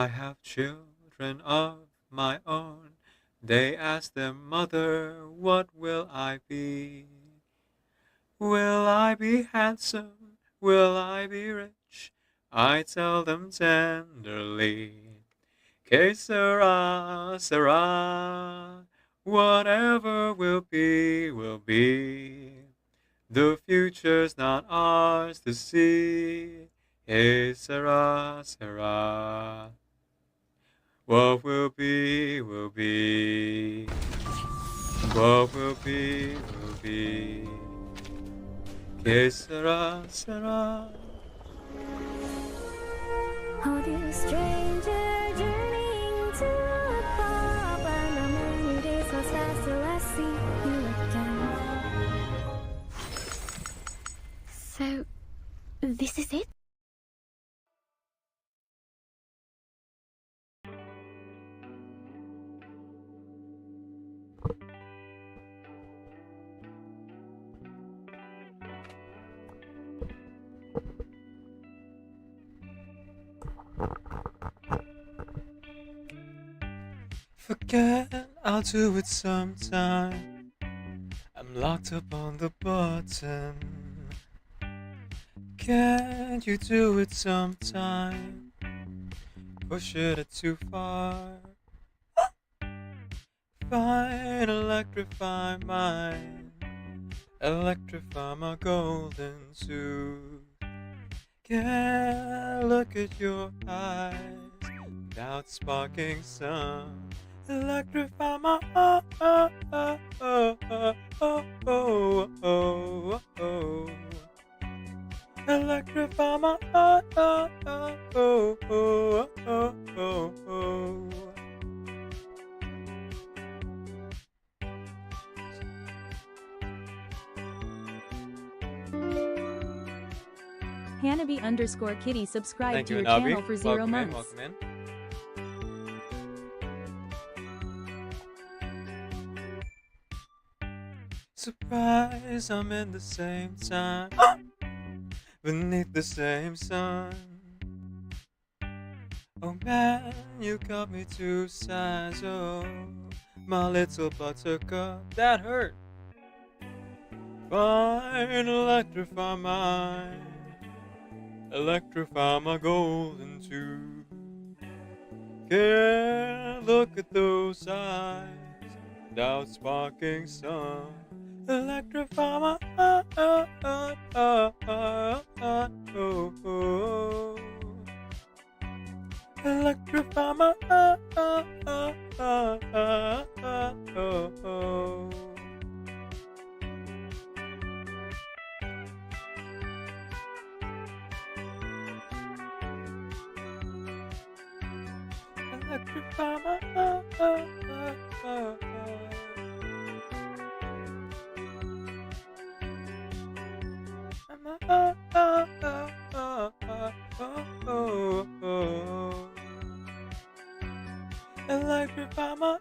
I have children of my own. They ask their mother, what will I be? Will I be handsome? Will I be rich? I tell them tenderly, que sera, sera. Whatever will be, will be. The future's not ours to see. Que sera, sera. What will be, will be. What will be, will be. Que sera, sera. Oh, dear stranger, journeying to a pub, and how many days pass fast till I see you again. So, this is it? Forget, I'll do it sometime. I'm locked up on the button. Can't you do it sometime? Push it too far. Fine, electrify mine. Electrify my golden tooth. Can't look at your eyes without sparking some. Electrify my Electrify my Hanabi_Kitty subscribe Thank to you, your Nabi. channel for 0 Welcome in, months. welcome in. Surprise, I'm in the same time, beneath the same sun. Oh man, you got me too size, oh, my little buttercup, that hurt. Fine, electrify mine, electrify my golden tooth. Can't look at those eyes without sparking some. Electrify my Electrify my Electrify Electrify my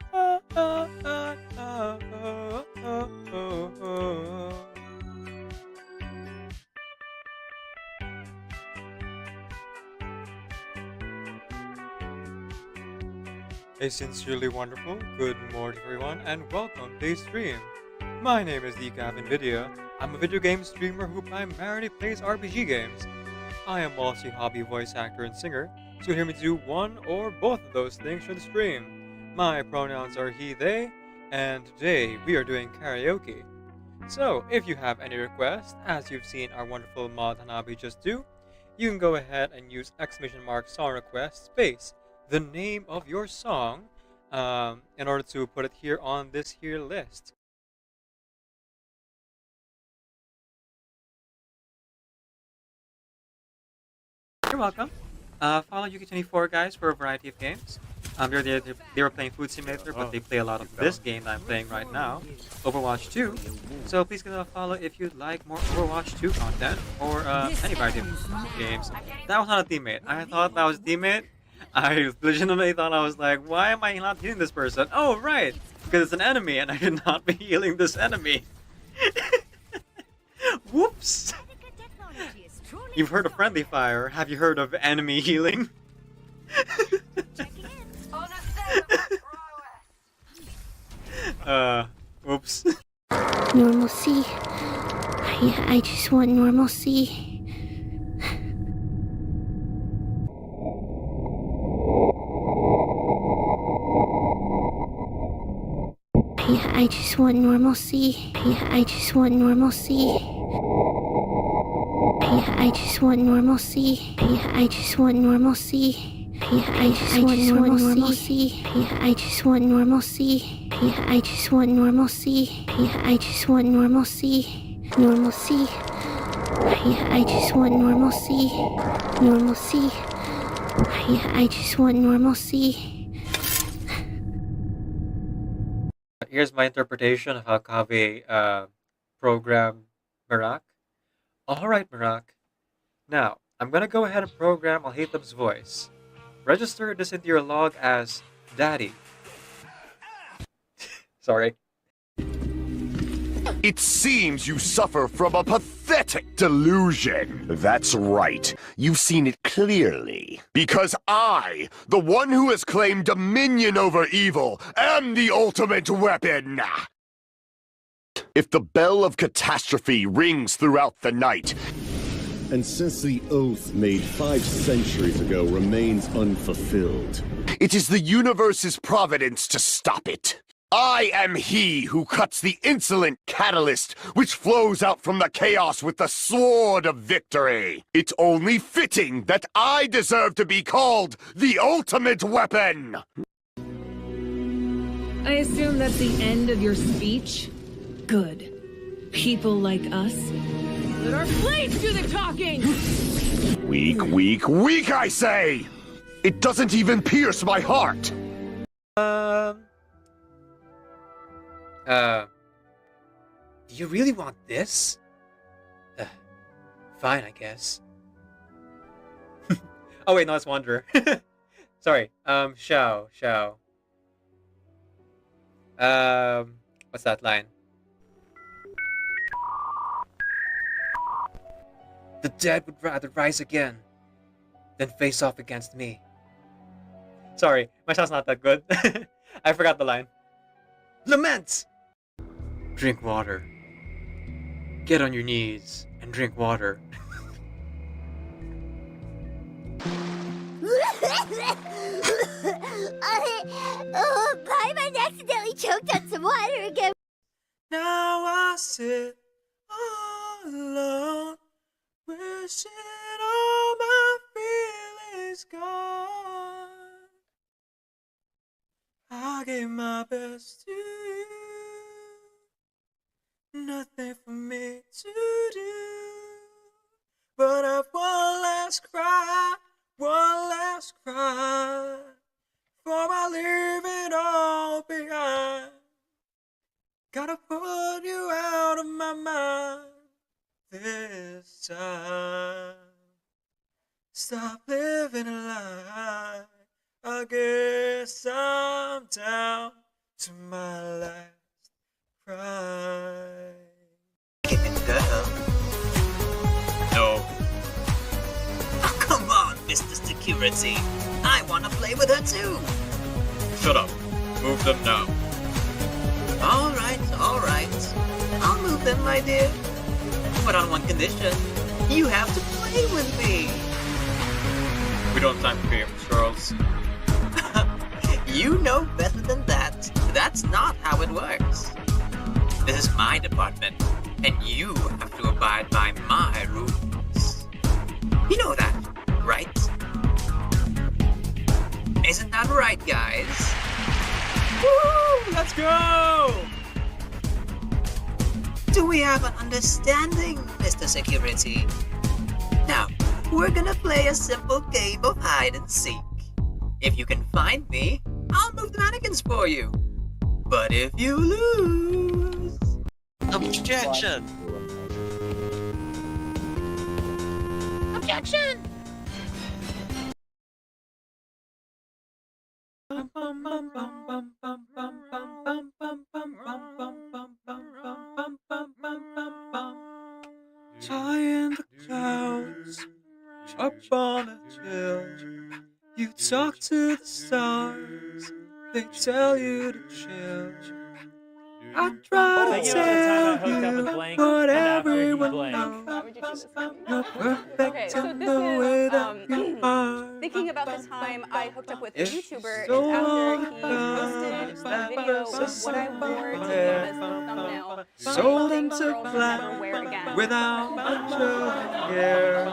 A sincerely wonderful good morning everyone and welcome to the stream. My name is DeCapNvidia. I'm a video game streamer who primarily plays RPG games. I am also a hobby voice actor and singer, so you'll hear me do one or both of those things for the stream. My pronouns are he, they, and today we are doing karaoke. So, if you have any requests, as you've seen our wonderful mod Hanabi just do, you can go ahead and use !song request space the name of your song in order to put it here on this here list. You're welcome. Follow Yuki24 guys for a variety of games. They were playing Food Simulator, but they play a lot of this game that I'm playing right now, Overwatch 2. So please give it a follow if you'd like more Overwatch 2 content or any variety of games. That was not a teammate. I thought that was a teammate. I legitimately thought I was like, why am I not healing this person? Oh, right, because it's an enemy and I should not be healing this enemy. Whoops. You've heard of friendly fire. Have you heard of enemy healing? Oops. Normalcy. I just want normalcy. I just want normalcy. I just want normalcy. I just want normalcy. I just want normalcy. I just want normalcy. I just want normalcy. I just want normalcy. I just want normalcy. Normalcy. I just want normalcy. Normalcy. I just want normalcy. Here's my interpretation of how Kaveh programmed Merak. Alright, Merak. Now, I'm gonna go ahead and program Alhaitham's voice. Register this into your log as Daddy. Sorry. It seems you suffer from a pathetic delusion. That's right. You've seen it clearly. Because I, the one who has claimed dominion over evil, am the ultimate weapon. If the bell of catastrophe rings throughout the night, and since the oath made 5 centuries ago remains unfulfilled, it is the universe's providence to stop it. I am he who cuts the insolent catalyst which flows out from the chaos with the sword of victory. It's only fitting that I deserve to be called the ultimate weapon. I assume that's the end of your speech? Good. People like us. Let our blades do the talking! Weak, weak, weak, I say! It doesn't even pierce my heart! Do you really want this? Fine, I guess. Oh wait, no, it's Wanderer. Sorry, Xiao. What's that line? The dead would rather rise again than face off against me. Sorry, my sound's not that good. I forgot the line. Lament! Drink water. Get on your knees and drink water. Paimon accidentally choked on some water again. Now I sit all alone, wishing all my feelings gone. I gave my best to you, nothing for me to do, but I've one last cry, before I leave it all behind. Gotta put you out of my mind this time. Stop living a lie. I guess I'm down to my last cry. Girl. No. Oh, come on, Mr. Security. I want to play with her too. Shut up. Move them now. All right. I'll move them, my dear. But on one condition. You have to play with me. We don't have time for games, Charles. You know better than that. That's not how it works. This is my department, and you have to abide by my rules. You know that, right? Isn't that right, guys? Woo! Let's go! Do we have an understanding, Mr. Security? Now, we're gonna play a simple game of hide and seek. If you can find me, I'll move the mannequins for you. But if you lose... Objection! Objection! High in the clouds, up on a hill, you talk to the stars, they tell you to chill. I try to Thinking about the time I tell hooked up with you Blank, what and after he everyone blanked. knows. Why would you do this to me? You're perfect Okay, so in this the way is that you are. thinking about the time I hooked up with a It's YouTuber so and after he long posted that a video was with what I wore to yeah. him as the thumbnail, Sold saying into things girls should black never wear again. without much of care.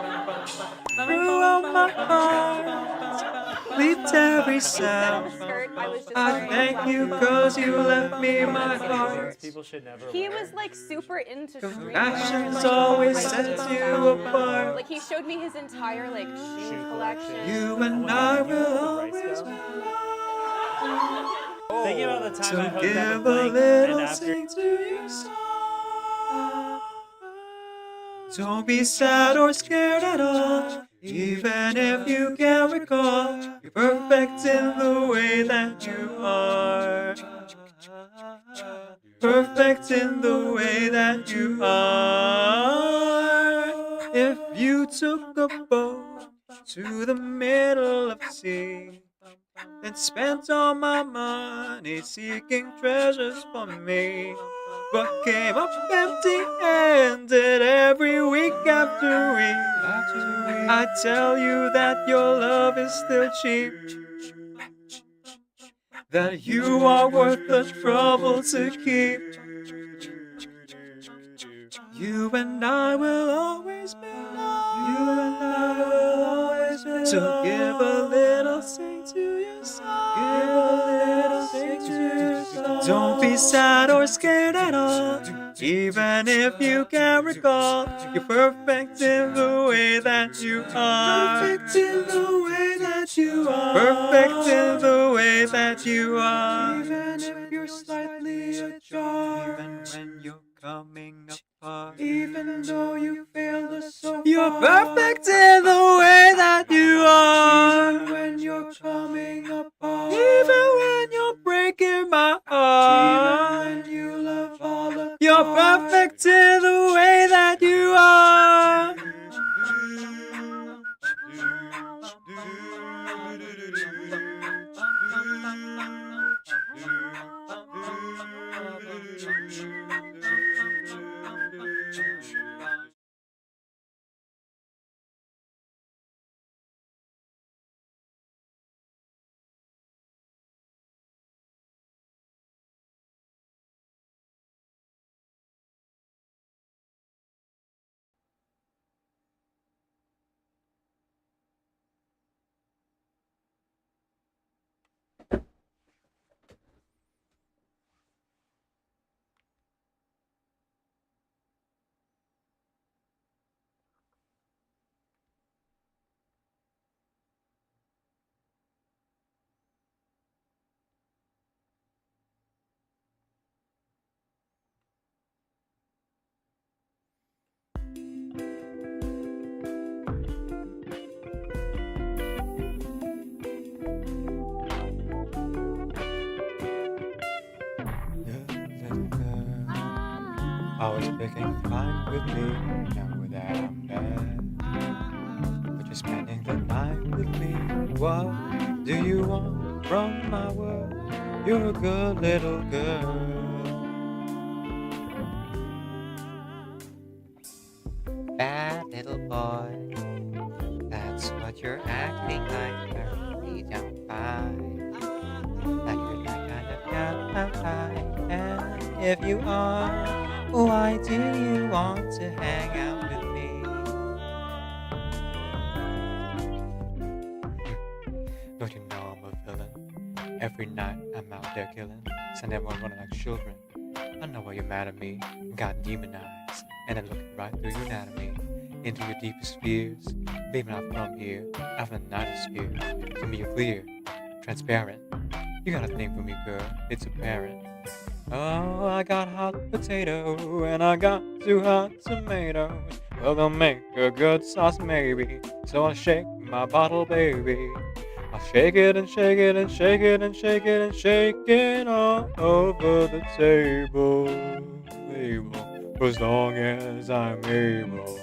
Throughout my heart, leaped every Instead of a sound. skirt, I was just I wearing thank you glasses. 'cause you left me my heart. People should never He wear. was like super into streetwear. Passions Like, always high set heels, you fashion. apart. Like he showed me his entire like shoe Shoe collection. You and Oh I my God, you know will the rice always go? Thinking about the time I to hooked up give with a Blank, and little after sing to your song. Don't be sad or scared at all, even if you can't recall. You're perfect in the way that you are. Perfect in the way that you are. If you took a boat to the middle of the sea, then spent all my money seeking treasures for me, but came up empty-handed every week after week, I tell you that your love is still cheap, that you are worth the trouble to keep. You and I will always be loved. You and I will always be loved. So give a little sing to your song. Give a little sing to your song. Don't be sad or scared at all, even if you can't recall. You're perfect in the way that you are. Perfect in the way that you are. Perfect in the way that you are. Even if you're slightly ajar. Even when you're coming apart. Even though you failed us so far. You're perfect in the way that you are. Even when you're coming apart. Even when you're breaking my heart. Even when you love all of you're perfect in the way that you are. Always picking fine with me, now that I'm bad. But you're spending the night with me. What do you want from my world? You're a good little girl. Bad little boy, that's what you're acting like. I really don't buy. Like you're that kind of guy. And if you are, why do you want to hang out with me? Don't you know I'm a villain? Every night I'm out there killing, send everyone running like children. I know why you're mad at me, got demon eyes, and I'm looking right through your anatomy, into your deepest fears. Baby, not from here, I'm from the nightosphere. To me you're clear, transparent. You got a thing for me, girl, it's apparent. Oh, I got hot potato and I got 2 hot tomatoes. Well, they'll make a good sauce, maybe. So I'll shake my bottle, baby. I'll shake it and shake it and shake it and shake it and shake it all over the table, for as long as I'm able.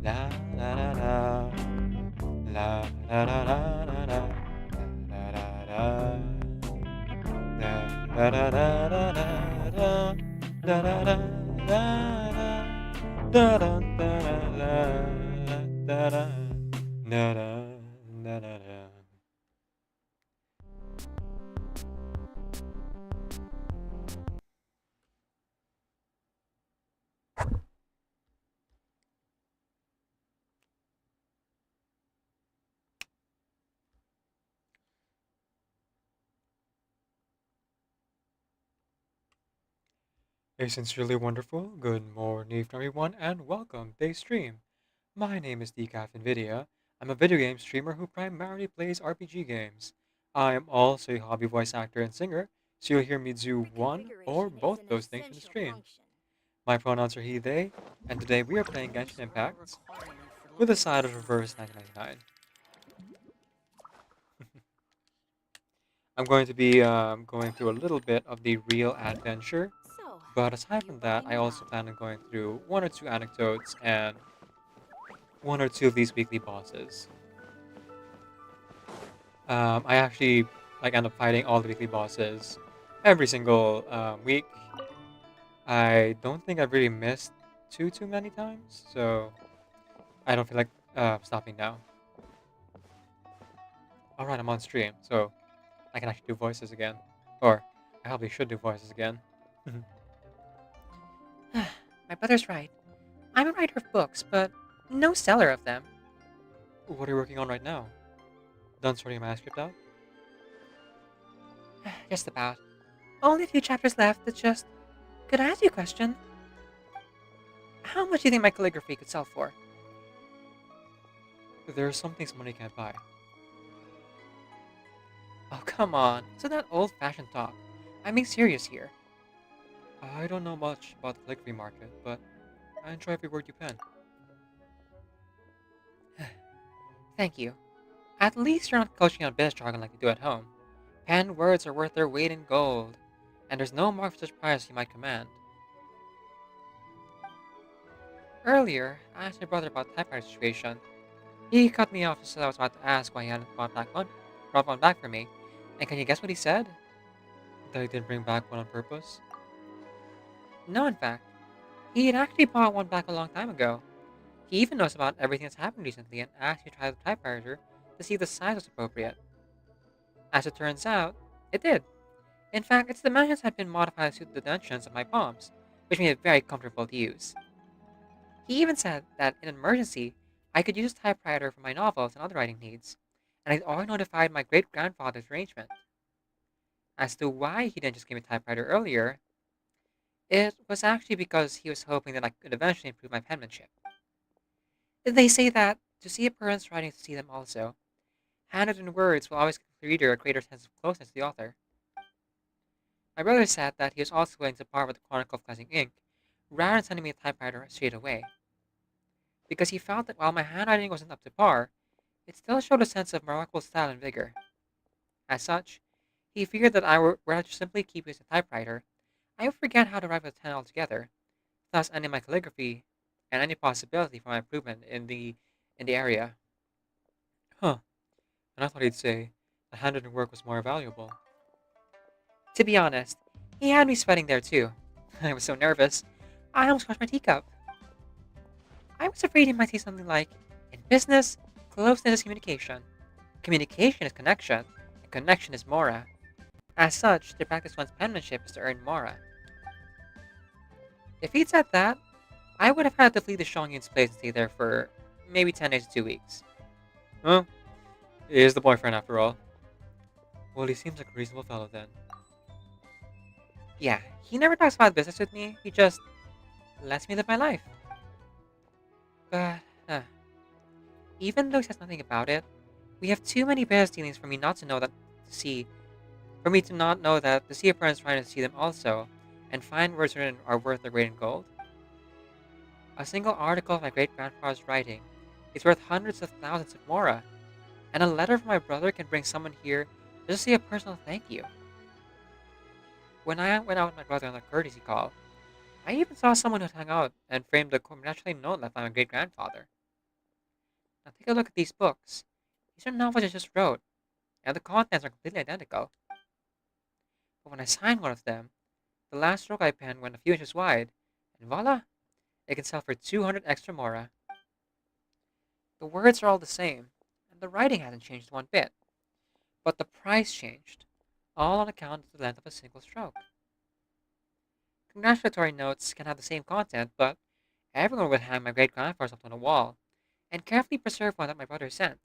La la la la, la la la la la la, la la la la. Da da da da da da da da da da da da da da da da da. A sincerely wonderful good morning everyone and welcome to today's stream. My name is Decaf Nvidia. I'm a video game streamer who primarily plays RPG games. I am also a hobby voice actor and singer, so you'll hear me do one or both those things in the stream. My pronouns are he, they, and today we are playing Genshin Impact with a side of Reverse 1999. I'm going to be going through a little bit of the real adventure, but aside from that, I also plan on going through one or two anecdotes and one or two of these weekly bosses. I actually end up fighting all the weekly bosses every single week. I don't think I've really missed too many times, so I don't feel like stopping now. Alright, I'm on stream, so I can actually do voices again. Or, I probably should do voices again. My brother's right. I'm a writer of books, but no seller of them. What are you working on right now? Done sorting my manuscript out? Just about. Only a few chapters left. It's just... Could I ask you a question? How much do you think my calligraphy could sell for? There are some things money can't buy. Oh, come on. So that old-fashioned talk. I'm being serious here. I don't know much about the calligraphy market, but I enjoy every word you pen. Thank you. At least you're not coaching on business jargon like you do at home. Penned words are worth their weight in gold, and there's no mark for such price you might command. Earlier, I asked my brother about the typewriter situation. He cut me off just as I was about to ask why he hadn't brought one back for me, and can you guess what he said? That he didn't bring back one on purpose? No, in fact. He had actually bought one back a long time ago. He even knows about everything that's happened recently and asked me to try the typewriter to see if the size was appropriate. As it turns out, it did. In fact, its dimensions had been modified to suit the dimensions of my palms, which made it very comfortable to use. He even said that in an emergency, I could use a typewriter for my novels and other writing needs, and I'd already notified my great-grandfather's arrangement. As to why he didn't just give me a typewriter earlier, it was actually because he was hoping that I could eventually improve my penmanship. They say that to see a person's writing is to see them also. Handwritten words will always give the reader a greater sense of closeness to the author. My brother said that he was also willing to part with the Chronicle of Cleansing Ink, rather than sending me a typewriter straight away, because he felt that while my handwriting wasn't up to par, it still showed a sense of remarkable style and vigor. As such, he figured that were I to simply keep using a typewriter, I would forget how to write with a pen altogether, thus ending my calligraphy and any possibility for my improvement in the area. Huh. And I thought he'd say the handwritten work was more valuable. To be honest, he had me sweating there too. I was so nervous, I almost crushed my teacup. I was afraid he might say something like, in business, closeness is communication. Communication is connection, and connection is mora. As such, to practice one's penmanship is to earn mora. If he'd said that, I would have had to flee the Shongyun's place and stay there for maybe 10 days to 2 weeks. Well, he is the boyfriend after all. Well, he seems like a reasonable fellow then. Yeah, he never talks about business with me, he just lets me live my life. But, even though he says nothing about it, we have too many business dealings for me not to know that to see a friend's trying to see them also, and fine words written are worth their weight in gold. A single article of my great-grandfather's writing is worth hundreds of thousands of mora, and a letter from my brother can bring someone here just to say a personal thank you. When I went out with my brother on a courtesy call, I even saw someone who'd hung out and framed a congratulatory note left by my great-grandfather. Now take a look at these books. These are novels I just wrote, and the contents are completely identical. But when I signed one of them, The last stroke I penned went a few inches wide, and voila! It can sell for 200 extra mora. The words are all the same, and the writing hasn't changed one bit. But the price changed, all on account of the length of a single stroke. Congratulatory notes can have the same content, but everyone would hang my great-grandfather's up on a wall, and carefully preserve one that my brother sent.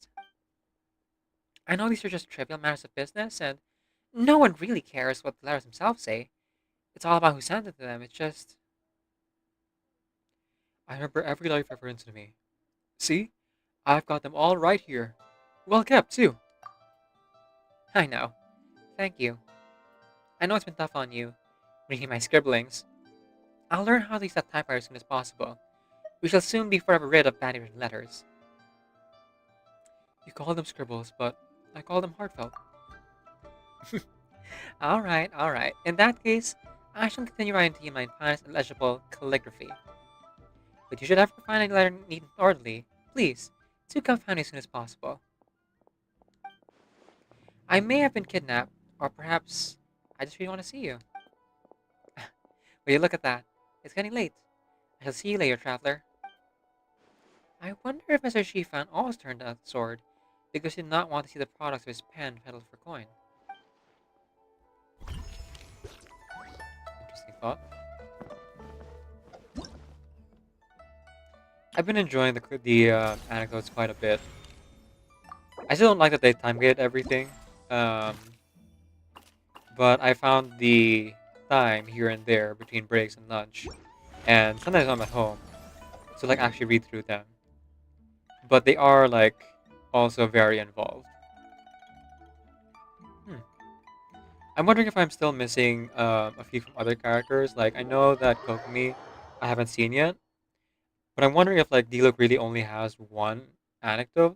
I know these are just trivial matters of business, and no one really cares what the letters themselves say. It's all about who sent it to them. It's just... I remember every life reference to me. See? I've got them all right here. Well kept, too. I know. Thank you. I know it's been tough on you, reading my scribblings. I'll learn how to use that typewriter as soon as possible. We shall soon be forever rid of badly written letters. You call them scribbles, but I call them heartfelt. Alright. In that case, I shall continue writing to you my finest and legible calligraphy. But you should ever find any letter neat and orderly, please, do come find me as soon as possible. I may have been kidnapped, or perhaps I just really want to see you. Will you look at that? It's getting late. I shall see you later, traveler. I wonder if Mr. Shifan always turned out the sword because he did not want to see the products of his pen peddled for coin. Interesting thought. I've been enjoying the anecdotes quite a bit. I still don't like that they time-gated everything, but I found the time here and there between breaks and lunch, and sometimes I'm at home, so like actually read through them. But they are like also very involved. I'm wondering if I'm still missing a few from other characters. Like I know that Kokomi I haven't seen yet, but I'm wondering if like Diluc really only has one anecdote.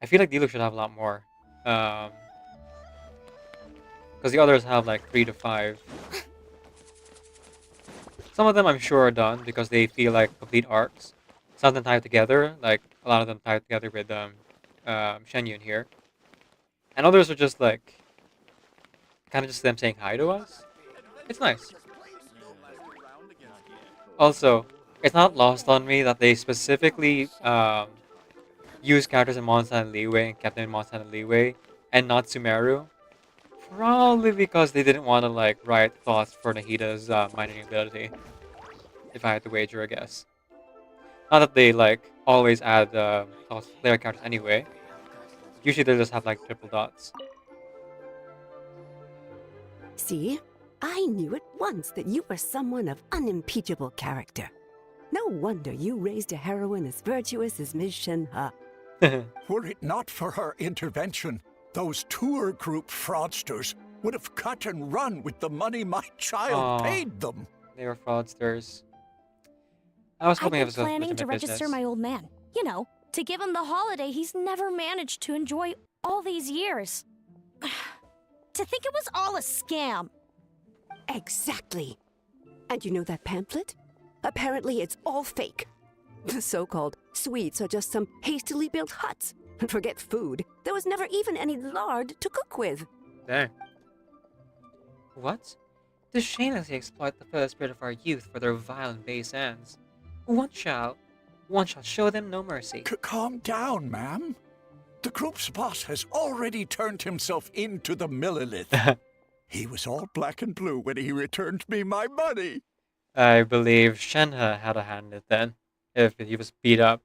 I feel like Diluc should have a lot more, because the others have like 3 to 5. Some of them I'm sure are done because they feel like complete arcs. Some of them tied together, like a lot of them tied together with Shenyun here. And others are just like, kind of just them saying hi to us. It's nice. Also, it's not lost on me that they specifically used characters in Mondstadt and Liyue and kept them in Mondstadt and Liyue and not Sumeru. Probably because they didn't want to like write thoughts for Nahida's mining ability. If I had to wager, I guess. Not that they like always add thoughts for player characters anyway. Usually they just have like triple dots. See? I knew at once that you were someone of unimpeachable character. No wonder you raised a heroine as virtuous as Ms. Shenhe. Were it not for her intervention, those tour group fraudsters would have cut and run with the money my child paid them. They were fraudsters. I was hoping it was a planning to legitimate register business. my old man. You know, to give him the holiday he's never managed to enjoy all these years. To think it was all a scam. Exactly. And you know that pamphlet? Apparently it's all fake. The so-called sweets are just some hastily built huts. And forget food, there was never even any lard to cook with. Dang. What? To shamelessly exploit the fair spirit of our youth for their vile and base ends. One shall show them no mercy. Calm down, ma'am. The group's boss has already turned himself into the Millilith. He was all black and blue when he returned me my money. I believe Shenhe had a hand in it then, if he was beat up.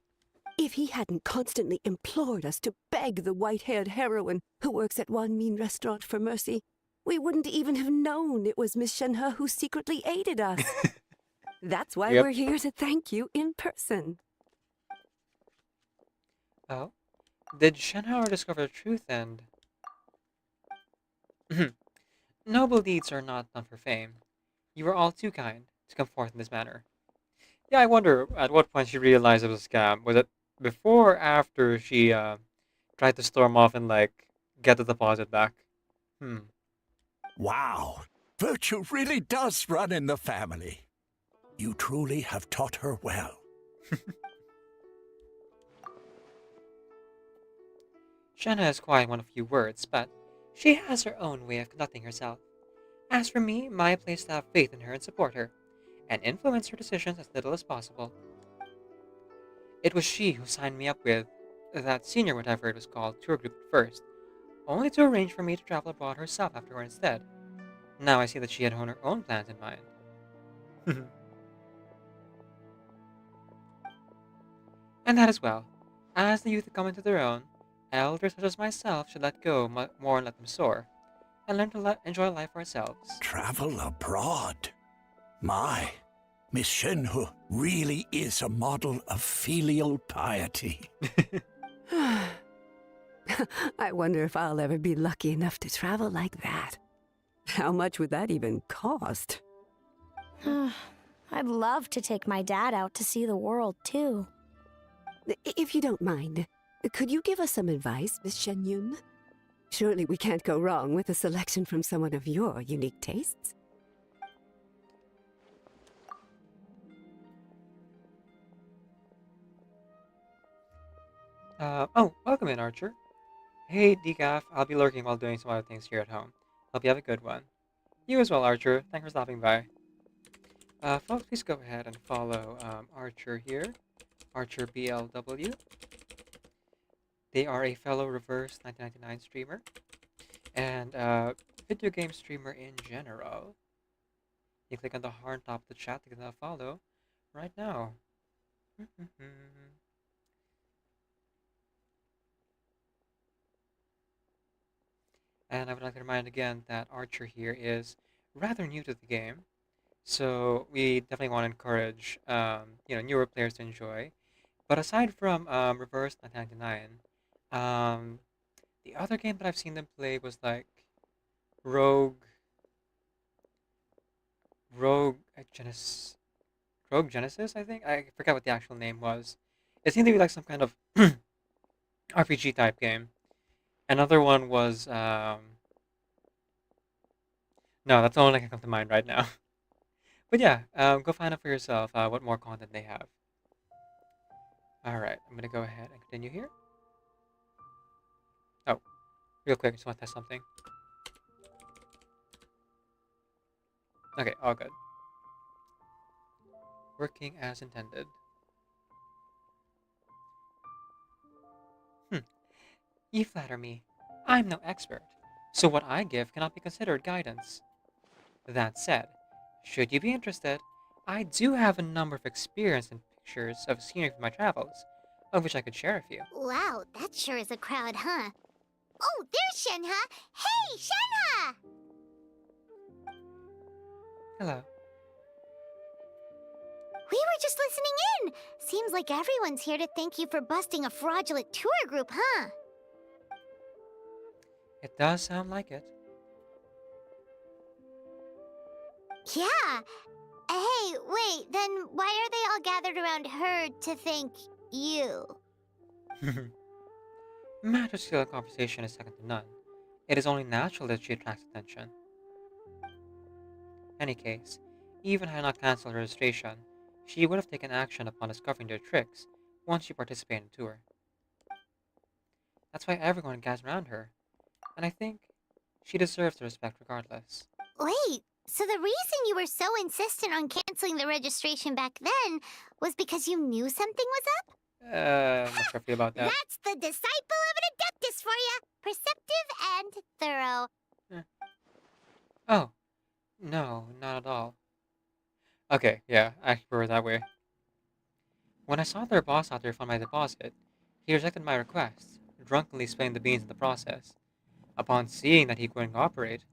If he hadn't constantly implored us to beg the white-haired heroine who works at Wanmin restaurant for mercy, we wouldn't even have known it was Miss Shenhe who secretly aided us. That's why we're here to thank you in person. Oh? Did Shenhe discover the truth and... Noble deeds are not done for fame. You were all too kind to come forth in this manner. Yeah, I wonder at what point she realized it was a scam. Was it before or after she tried to storm off and like get the deposit back? Wow. Virtue really does run in the family. You truly have taught her well. Shenhe is quite one of few words, but she has her own way of conducting herself. As for me, my place is to have faith in her and support her, and influence her decisions as little as possible. It was she who signed me up with that senior whatever it was called tour group at first, only to arrange for me to travel abroad herself afterward instead. Now I see that she had her own plans in mind. And that as well. As the youth come into their own, elders such as myself should let go more and let them soar, and learn to enjoy life for ourselves. Travel abroad. My, Miss Shenhe really is a model of filial piety. I wonder if I'll ever be lucky enough to travel like that. How much would that even cost? I'd love to take my dad out to see the world, too. If you don't mind, could you give us some advice, Miss Shenyun? Surely we can't go wrong with a selection from someone of your unique tastes. Welcome in, Archer. Hey, Decaf, I'll be lurking while doing some other things here at home. Hope you have a good one. You as well, Archer. Thanks for stopping by. Folks, please go ahead and follow Archer here. Archer BLW. They are a fellow Reverse 1999 streamer and video game streamer in general. You click on the heart on top of the chat to get a follow right now. And I would like to remind again that Archer here is rather new to the game, so we definitely want to encourage newer players to enjoy. But aside from Reverse 1999, the other game that I've seen them play was like Rogue Genesis, I think. I forgot what the actual name was. It seemed to be like some kind of RPG type game. Another one was no, that's the only one that can come to mind right now. But yeah, go find out for yourself what more content they have. Alright, I'm gonna go ahead and continue here. Oh, real quick, I just want to test something. Okay, all good. Working as intended. You flatter me. I'm no expert, so what I give cannot be considered guidance. That said, should you be interested, I do have a number of experience and pictures of scenery from my travels, of which I could share a few. Wow, that sure is a crowd, huh? Oh, there's Shenhe! Hey, Shenhe! Hello. We were just listening in! Seems like everyone's here to thank you for busting a fraudulent tour group, huh? It does sound like it. Yeah. Hey, wait, then why are they all gathered around her to thank you? Matter's skill in conversation is second to none. It is only natural that she attracts attention. In any case, even had I not cancelled her registration, she would have taken action upon discovering their tricks once she participated in the tour. That's why everyone gathers around her, and I think she deserves the respect regardless. Wait, so the reason you were so insistent on canceling the registration back then was because you knew something was up? I'm not sure if you about that. That's the disciple of an adeptus for you! Perceptive and thorough. Oh, no, not at all. Okay, yeah, I prefer it that way. When I saw their boss out there fund my deposit, he rejected my request, drunkenly spilling the beans in the process. Upon seeing that he couldn't cooperate,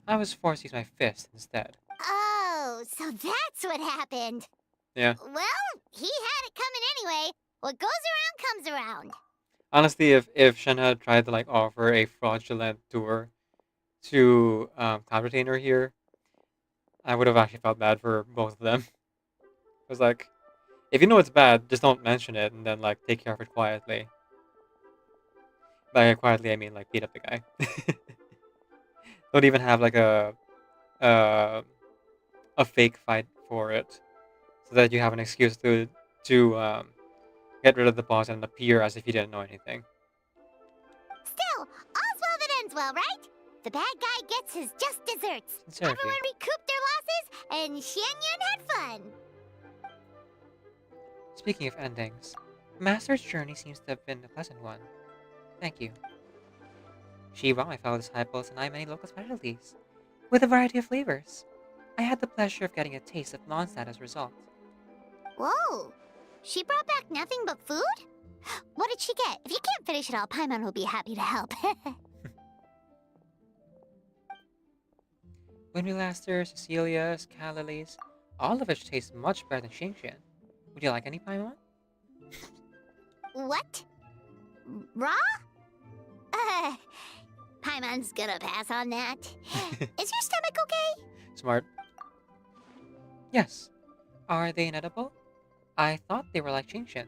I was forced to use my fist instead. Oh, so that's what happened. Yeah. Well, he had it coming anyway. What goes around comes around. Honestly, if Shenhe tried to like offer a fraudulent tour to Cloud Retainer here, I would have actually felt bad for both of them. It was like, if you know it's bad, just don't mention it and then like take care of it quietly. By quietly, I mean like beat up the guy. Don't even have like a fake fight for it, so that you have an excuse to get rid of the boss and appear as if you didn't know anything. Still, all's well that ends well, right? The bad guy gets his just desserts. Sincerity. Everyone recouped their losses, and Xianyun had fun. Speaking of endings, Master's journey seems to have been a pleasant one. Thank you. She brought my fellow disciples and I many local specialties, with a variety of flavors. I had the pleasure of getting a taste of Mondstadt as a result. Whoa! She brought back nothing but food? What did she get? If you can't finish it all, Paimon will be happy to help. Windmilasters, Cecilia's, Callily's, all of which taste much better than Xingxian. Would you like any, Paimon? What? Raw? Paimon's gonna pass on that. Is your stomach okay? Smart. Yes. Are they inedible? I thought they were like Xingxian.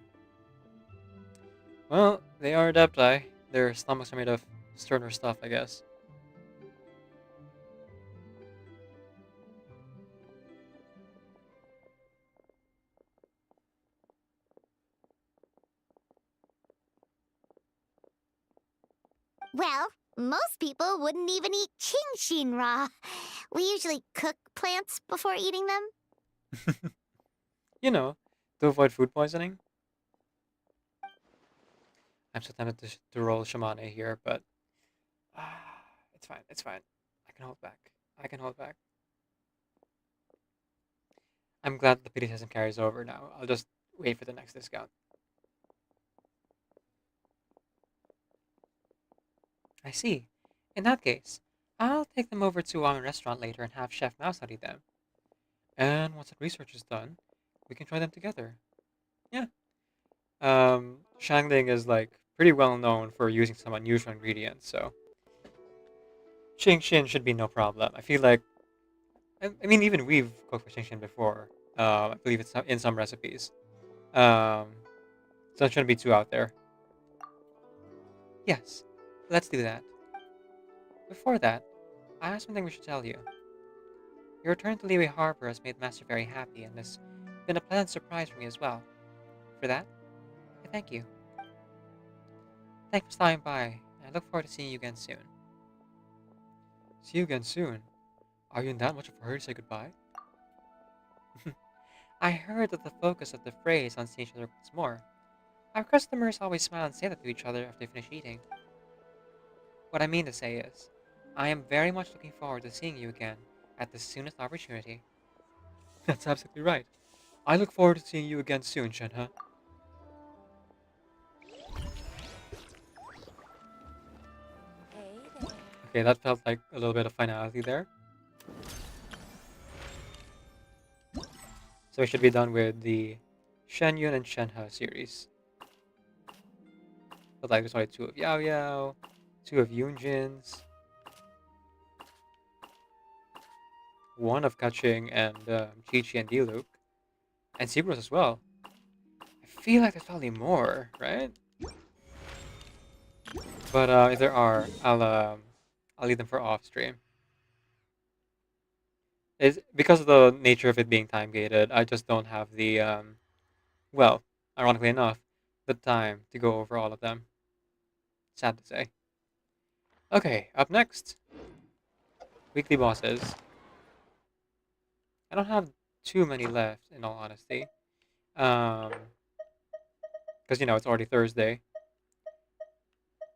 Well, they are Adepti. Their stomachs are made of sterner stuff, I guess. Well, most people wouldn't even eat Qingxin raw. We usually cook plants before eating them. You know, to avoid food poisoning. I'm so tempted to roll Shamane here, but it's fine. It's fine. I can hold back. I can hold back. I'm glad the pity system carries over now. I'll just wait for the next discount. I see. In that case, I'll take them over to our restaurant later and have Chef Mao study them. And once the research is done, we can try them together. Yeah. Shangling is like pretty well known for using some unusual ingredients, so Xingxian should be no problem. I feel like, I mean, even we've cooked for Xingxian before. I believe it's in some recipes. So it shouldn't be too out there. Yes, let's do that. Before that, I have something we should tell you. Your return to Liyue Harbor has made Master very happy and has been a pleasant surprise for me as well. For that, I thank you. Thanks for stopping by, and I look forward to seeing you again soon. See you again soon? Are you in that much of a hurry to say goodbye? I heard that the focus of the phrase on seeing each other once more. Our customers always smile and say that to each other after they finish eating. What I mean to say is, I am very much looking forward to seeing you again at the soonest opportunity. That's absolutely right. I look forward to seeing you again soon, Shenhe. Okay, that felt like a little bit of finality there. So we should be done with the Shenyun and Shenhe series. But like there's only 2 of Yao Yao, 2 of Yunjin's, 1 of Kaching and Chi-Chi and Diluc, and Seabros as well. I feel like there's probably more, right? But if there are, I'll leave them for off stream. It's because of the nature of it being time gated. I just don't have the well, ironically enough, the time to go over all of them. Sad to say. Okay, up next, weekly bosses. I don't have too many left, in all honesty, because you know it's already Thursday.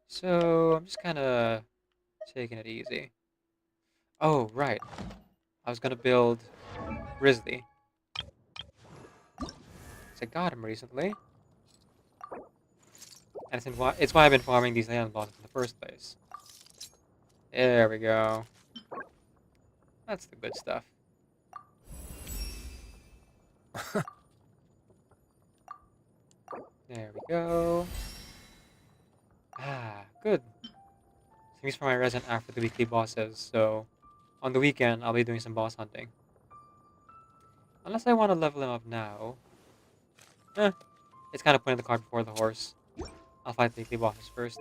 So I'm just kind of taking it easy. Oh right, I was gonna build Grizzly. I got him recently. And it's why I've been farming these land bosses in the first place. There we go. That's the good stuff. There we go. Ah, good. Thanks for my resin after the weekly bosses, so on the weekend I'll be doing some boss hunting. Unless I want to level him up now. It's kind of putting the cart before the horse. I'll fight the weekly bosses first.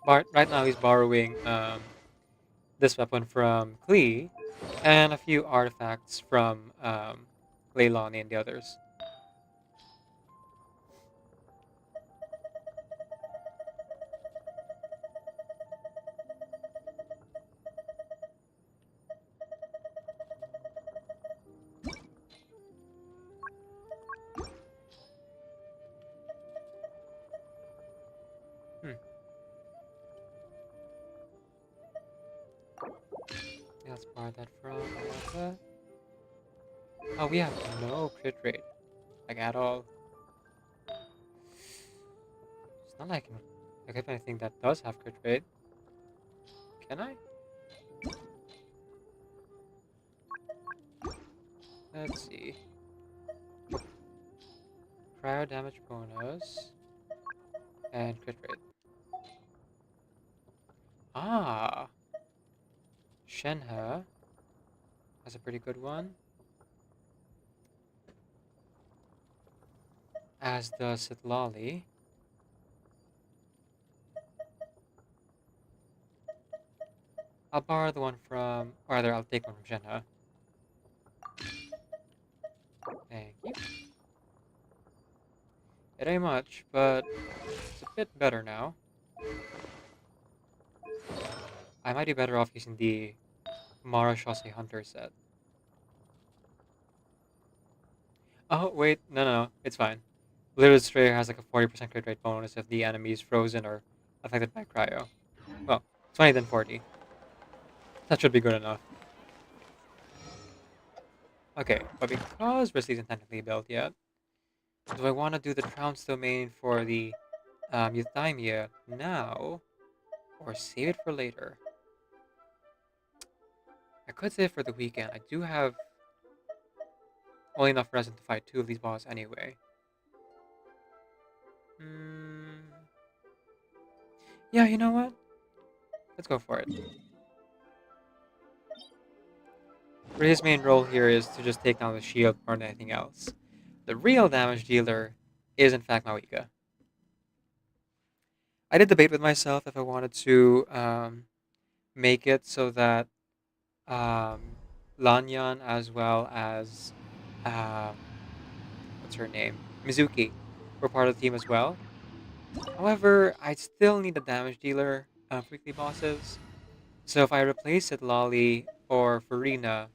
But right now he's borrowing this weapon from Klee, and a few artifacts from Leilani and the others. Let's borrow that from Alexa. Oh, we have no crit rate. Like, at all. It's not like I get anything that does have crit rate. Can I? Let's see. Cryo damage bonus. And crit rate. Ah! Shenhe has a pretty good one. As does Citlali. I'll borrow the one from, or rather, I'll take one from Shenhe. Thank you. It ain't much, but it's a bit better now. I might be better off using the Marechaussee Hunter set. Oh, wait, no, it's fine. Little Strayer has like a 40% crit rate bonus if the enemy is frozen or affected by cryo. Well, 20 then 40. That should be good enough. Okay, but because Risley isn't technically built yet, do I want to do the Trounce domain for the Euthymia now, or save it for later? I could save it for the weekend. I do have only enough resin to fight 2 of these bosses anyway. Yeah, you know what? Let's go for it. His main role here is to just take down the shield more than anything else. The real damage dealer is in fact Mawika. I did debate with myself if I wanted to make it so that Lanyan as well as what's her name? Mizuki were part of the team as well. However, I still need a damage dealer for weekly bosses. So if I replace Citlali or Furina,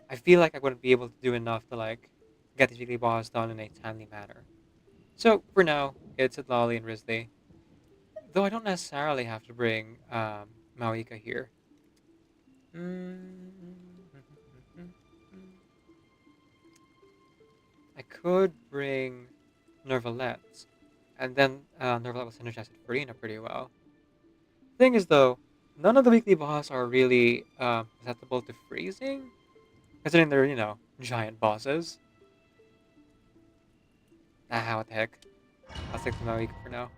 I feel like I wouldn't be able to do enough to like get these weekly bosses done in a timely manner. So for now, it's Citlali and Risley. Though I don't necessarily have to bring Mawika here. I could bring Nervalette, and then Nervalette will synergize with Furina pretty well. Thing is though, none of the weekly bosses are really susceptible to freezing, considering they're, you know, giant bosses. What the heck. I'll stick to Mawika for now.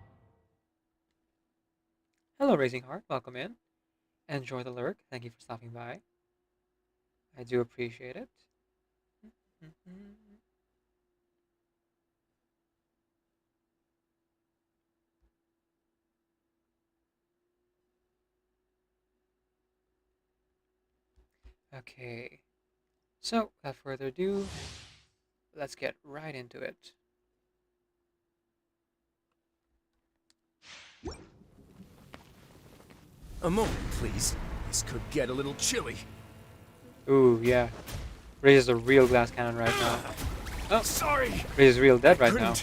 Hello, Raising Heart. Welcome in. Enjoy the lurk. Thank you for stopping by. I do appreciate it. Okay. So, without further ado, let's get right into it. A moment, please. This could get a little chilly. Ooh, yeah. Ray's is a real glass cannon right now. Oh, sorry. Ray's is real dead right now.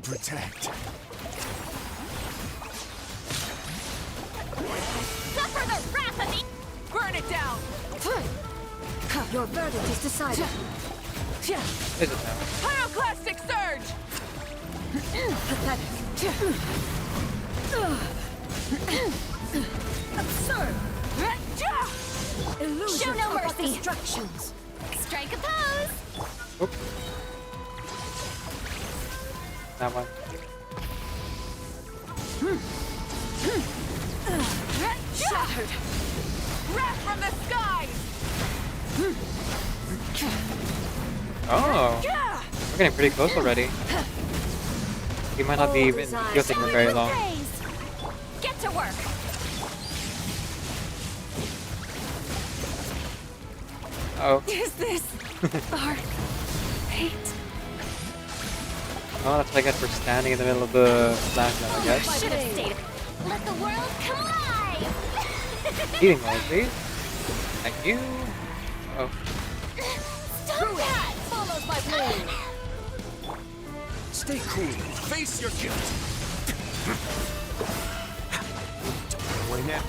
Protect. Suffer the wrath of the... Burn it down! Your verdict is decided. Is it now? Pyroclastic surge! Pathetic. Absurd! Illusion show no mercy! Instructions. Strike a pose! Oop. That one. Shattered! Wrath from the skies! Oh! We're getting pretty close already. We might not be even taking very long. Get to work! Oh. Is this our fate? Oh, that's what I get for standing in the middle of the flashlight, I guess. Should have stayed. Let the world come alive! Eating mode, please. Thank you. Oh. Stop that! Follows my blade! Stay cool. Face your guilt. Don't run away now.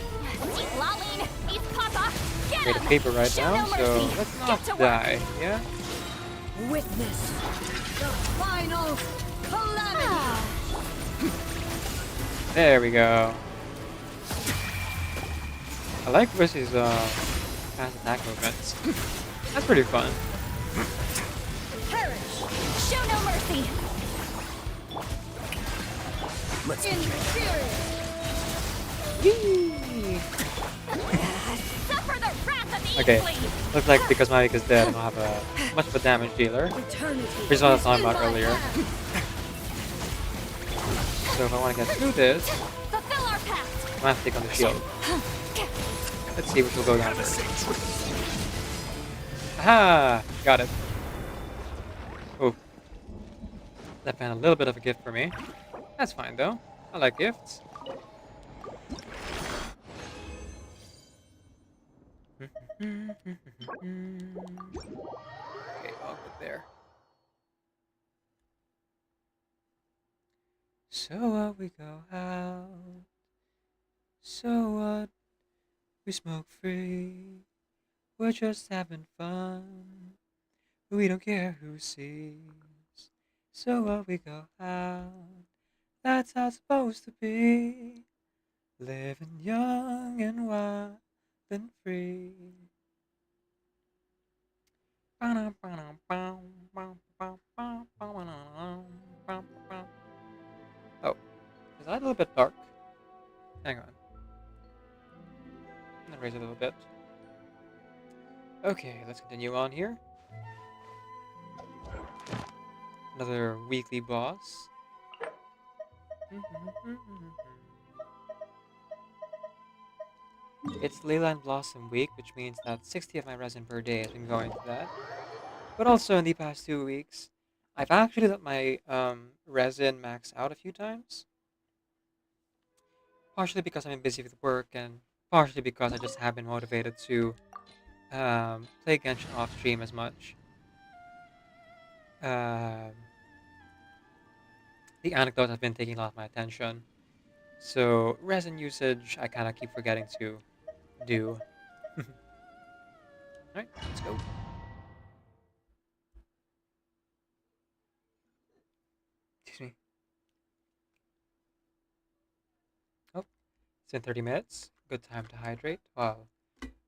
Keep lolling! Eat Papa! Get made of paper right now, so let's not die, yeah? Witness the final calamity. There we go. I like Mercy's fast attack movements. That's pretty fun. Perish. Show no mercy. Let's Inferior. Yee! Suffer the wrath of the Okay, Eastleigh. looks like because my weakest dead, I don't have much of a damage dealer. Eternity Which is what I was talking is in about my earlier. hand. So if I want to get through this, Fulfill our pact. I'm gonna have to take on the shield. Let's see which will go down first. Aha! Got it. Oh. That found a little bit of a gift for me. That's fine though. I like gifts. Okay, all good there. So what, we go out. So what, we smoke free. We're just having fun. We don't care who sees. So what, we go out. That's how it's supposed to be. Living young and wild and free. Oh, is that a little bit dark? Hang on. I'm gonna raise it a little bit. Okay, let's continue on here. Another weekly boss. It's Leyland Blossom week, which means that 60 of my resin per day has been going to that. But also in the past 2 weeks, I've actually let my resin max out a few times. Partially because I've been busy with work, and partially because I just haven't been motivated to play Genshin off stream as much. The anecdotes have been taking a lot of my attention. So resin usage, I kind of keep forgetting to do. Alright, let's go. Excuse me. Oh, it's been 30 minutes. Good time to hydrate while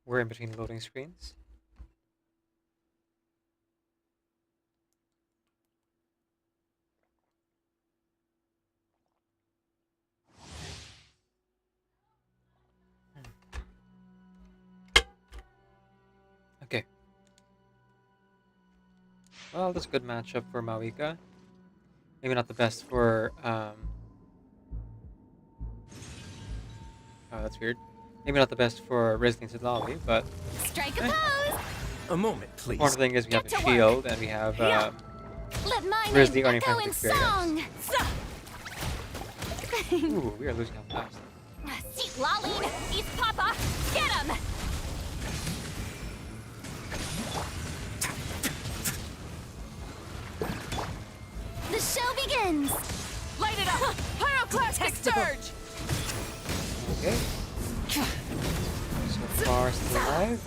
we're in between loading screens. Okay. Well, that's a good matchup for Mawika. Maybe not the best for, oh, that's weird. Maybe not the best for Risley and Sidlali, but... Strike a pose! A moment, please. Important thing is we have Get a to shield, and we have, Let my Risley name earning echo 5 in experience. song! Ooh, we are losing health fast. See, Laline, East Papa, get him! The show begins! Light it up! Pyroclastic surge! Okay. So far, still alive.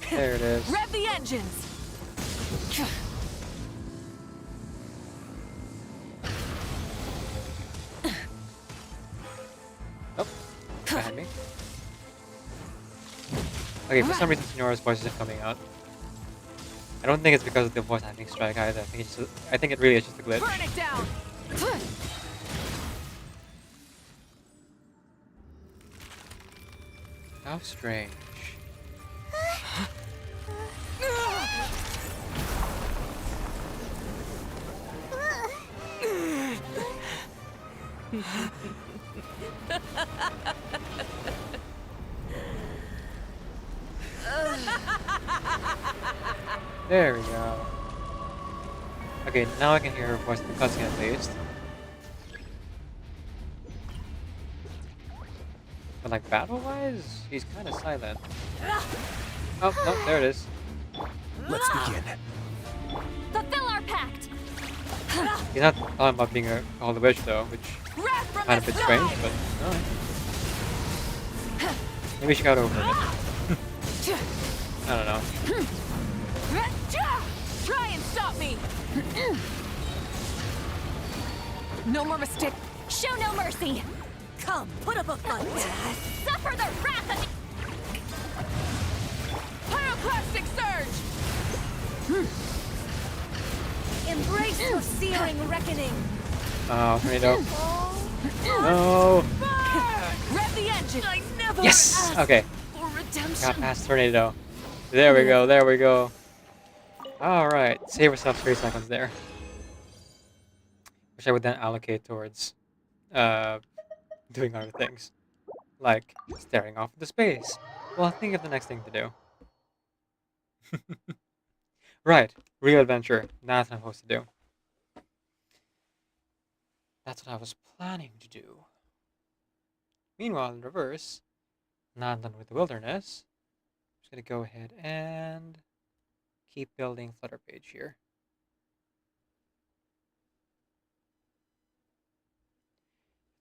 There it is. Rev the engines! Oh, behind me. Okay, for some reason Signora's voice isn't coming out. I don't think it's because of the voice acting strike either. I think it really is just a glitch. Burn it down! How strange. There we go. Okay, now I can hear her voice in the cutscene at least. But like battle-wise, she's kind of silent. Oh, no, there it is. Let's begin. He's not talking about being called a witch though, which Wrath from kind the of a bit strange, sky! but no. Maybe she got over it. I don't know. Try and stop me! No more mistake. Show no mercy! Come, put up a fight! Suffer the wrath of the... Pyroclastic surge! Embrace your searing reckoning! Oh, tornado. No! Rev the engine! I never Yes! asked Okay. for redemption! Got past tornado. There we go, there we go. Alright, save yourself 3 seconds there. Which I would then allocate towards doing other things. Like staring off into space. Well, think of the next thing to do. Right, real adventure. That's what I'm supposed to do. That's what I was planning to do. Meanwhile, in reverse, not done with the wilderness. I'm just gonna go ahead and keep building Flutter page here.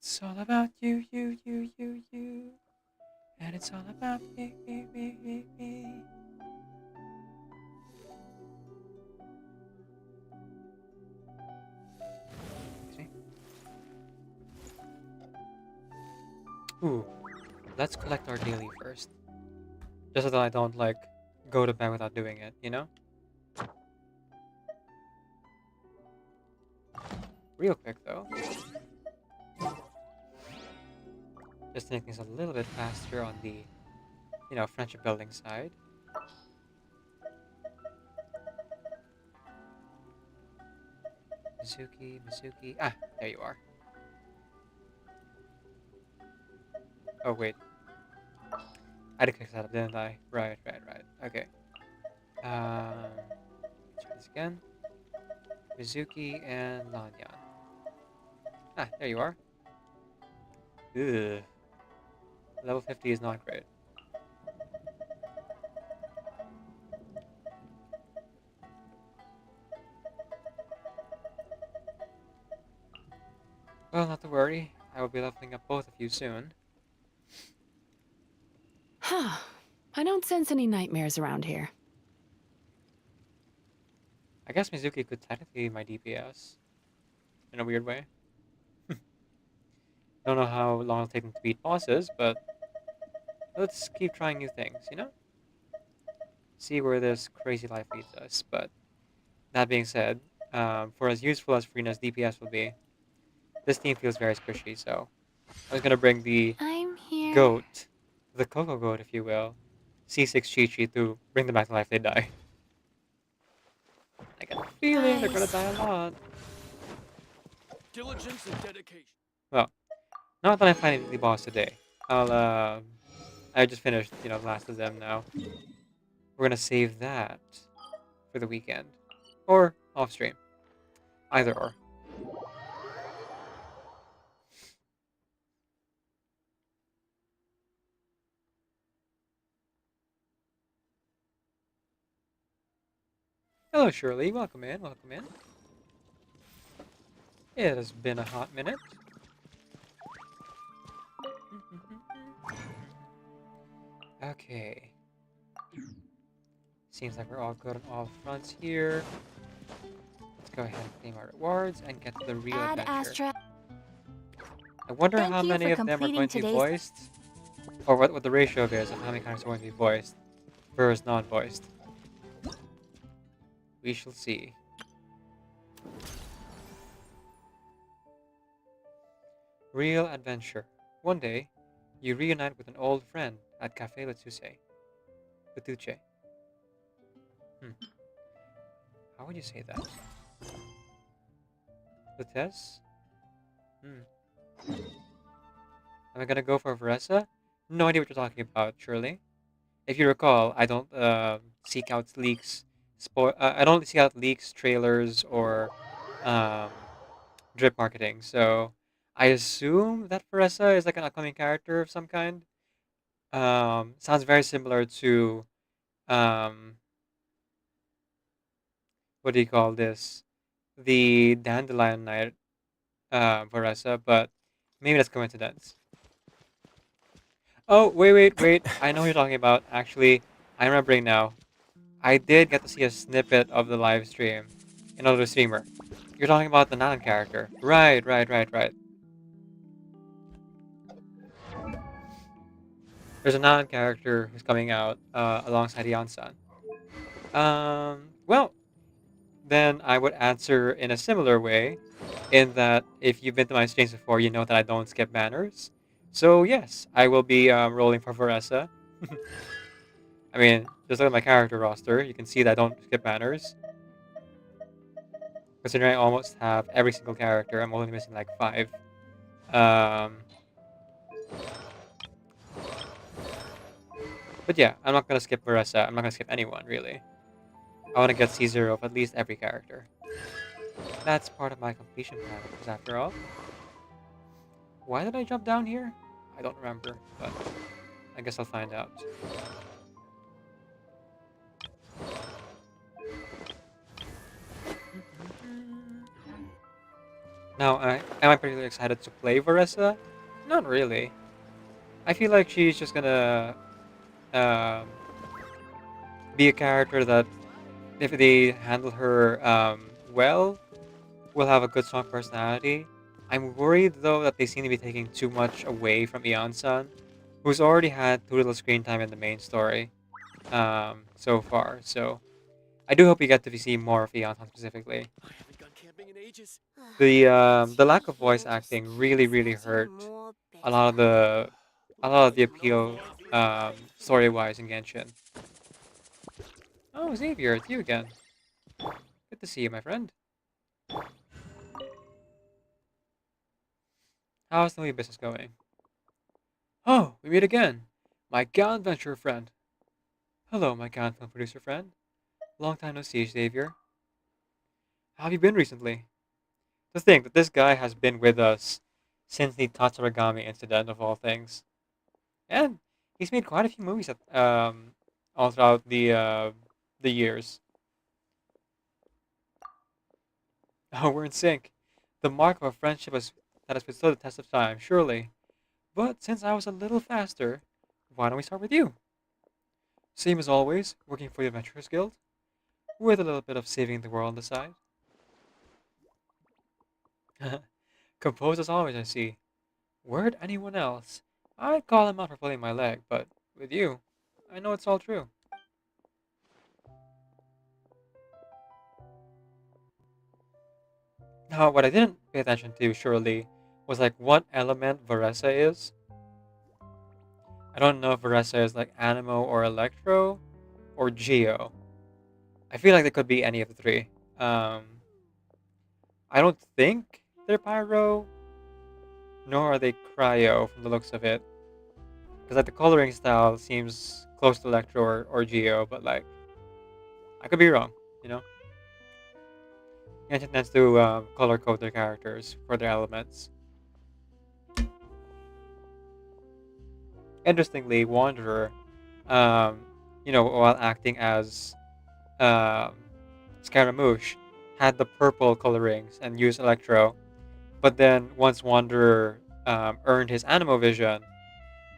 It's all about you, you, you, you, you. And it's all about me, me, me, me, me. See? Ooh, let's collect our daily first. Just so that I don't, like, go to bed without doing it, you know? Real quick, though. Just to make things a little bit faster on the, you know, friendship building side. Mizuki, Mizuki. Ah, there you are. Oh, wait. I did click that up, didn't I? Right. Okay. Let's try this again. Mizuki and Lanyan. Ah, there you are. Ugh. Level 50 is not great. Well, not to worry. I will be leveling up both of you soon. Huh. I don't sense any nightmares around here. I guess Mizuki could technically be my DPS. In a weird way. Don't know how long it'll take them to beat bosses, but let's keep trying new things, you know? See where this crazy life leads us. But that being said, for as useful as Freena's DPS will be, this team feels very squishy, so I was gonna bring the I'm here. goat, the Coco goat, if you will, C6 Chi-Chi to bring them back to life if they die. I got a feeling they're gonna die a lot. Diligence and dedication. Well, not that I'm fighting the boss today. I just finished, you know, the last of them now. We're gonna save that for the weekend. Or off stream. Either or. Hello, Shirley. Welcome in. Welcome in. It has been a hot minute. Okay. Seems like we're all good on all fronts here. Let's go ahead and claim our rewards and get to the real Ad adventure. Astra. I wonder Thank how you many for of them are completing going to be today's- voiced, or what the ratio is of how many characters are going to be voiced versus non-voiced. We shall see. Real adventure. One day, you reunite with an old friend at Cafe Letuce. How would you say that? Lutes? Am I gonna go for Veressa? No idea what you're talking about, Shirley. If you recall, I don't seek out leaks. I don't seek out leaks, trailers, or drip marketing. So I assume that Veressa is like an upcoming character of some kind. Sounds very similar to what do you call this? the Dandelion Knight Varesa, but maybe that's coincidence. Oh, wait. I know what you're talking about. Actually, I'm remembering now. I did get to see a snippet of the live stream. Another streamer. You're talking about the Nanan character. Right. There's a Nanan character who's coming out alongside Yansan. Well, then I would answer in a similar way, in that if you've been to my streams before, you know that I don't skip banners. So yes, I will be rolling for Varesa. I mean, just look at my character roster. You can see that I don't skip banners. Considering I almost have every single character, I'm only missing like 5. But yeah, I'm not gonna skip Varesa. I'm not gonna skip anyone, really. I want to get C0 of at least every character. That's part of my completion plan, because after all... Why did I jump down here? I don't remember, but I guess I'll find out. Now, am I particularly excited to play Varesa? Not really. I feel like she's just gonna be a character that, if they handle her well, will have a good, strong personality. I'm worried, though, that they seem to be taking too much away from Ian-san, who's already had too little screen time in the main story so far. So I do hope we get to see more of Ian-san specifically. The lack of voice acting really hurt a lot of the appeal story-wise in Genshin. Oh, Xavier, it's you again. Good to see you, my friend. How's the new business going? Oh, we meet again. My gallant venture friend. Hello, my gallant film producer friend. Long time no see, Xavier. How have you been recently? To think that this guy has been with us since the Tatsuragami incident, of all things. And he's made quite a few movies all throughout the years. Oh, we're in sync. The mark of a friendship that has withstood the test of time, surely. But since I was a little faster, why don't we start with you? Same as always, working for the Adventurers Guild, with a little bit of saving the world on the side. Composed as always, I see. Word anyone else, I'd call him out for pulling my leg, but with you, I know it's all true. Now, what I didn't pay attention to, surely, was like what element Varesa is. I don't know if Varesa is like Animo or Electro or Geo. I feel like they could be any of the three. I don't think they're Pyro, nor are they Cryo from the looks of it. Because like the coloring style seems close to Electro or Geo, but like, I could be wrong, you know? Genshin tends to color code their characters for their elements. Interestingly, Wanderer, while acting as Scaramouche, had the purple colorings and used Electro. But then once Wanderer earned his Animo Vision,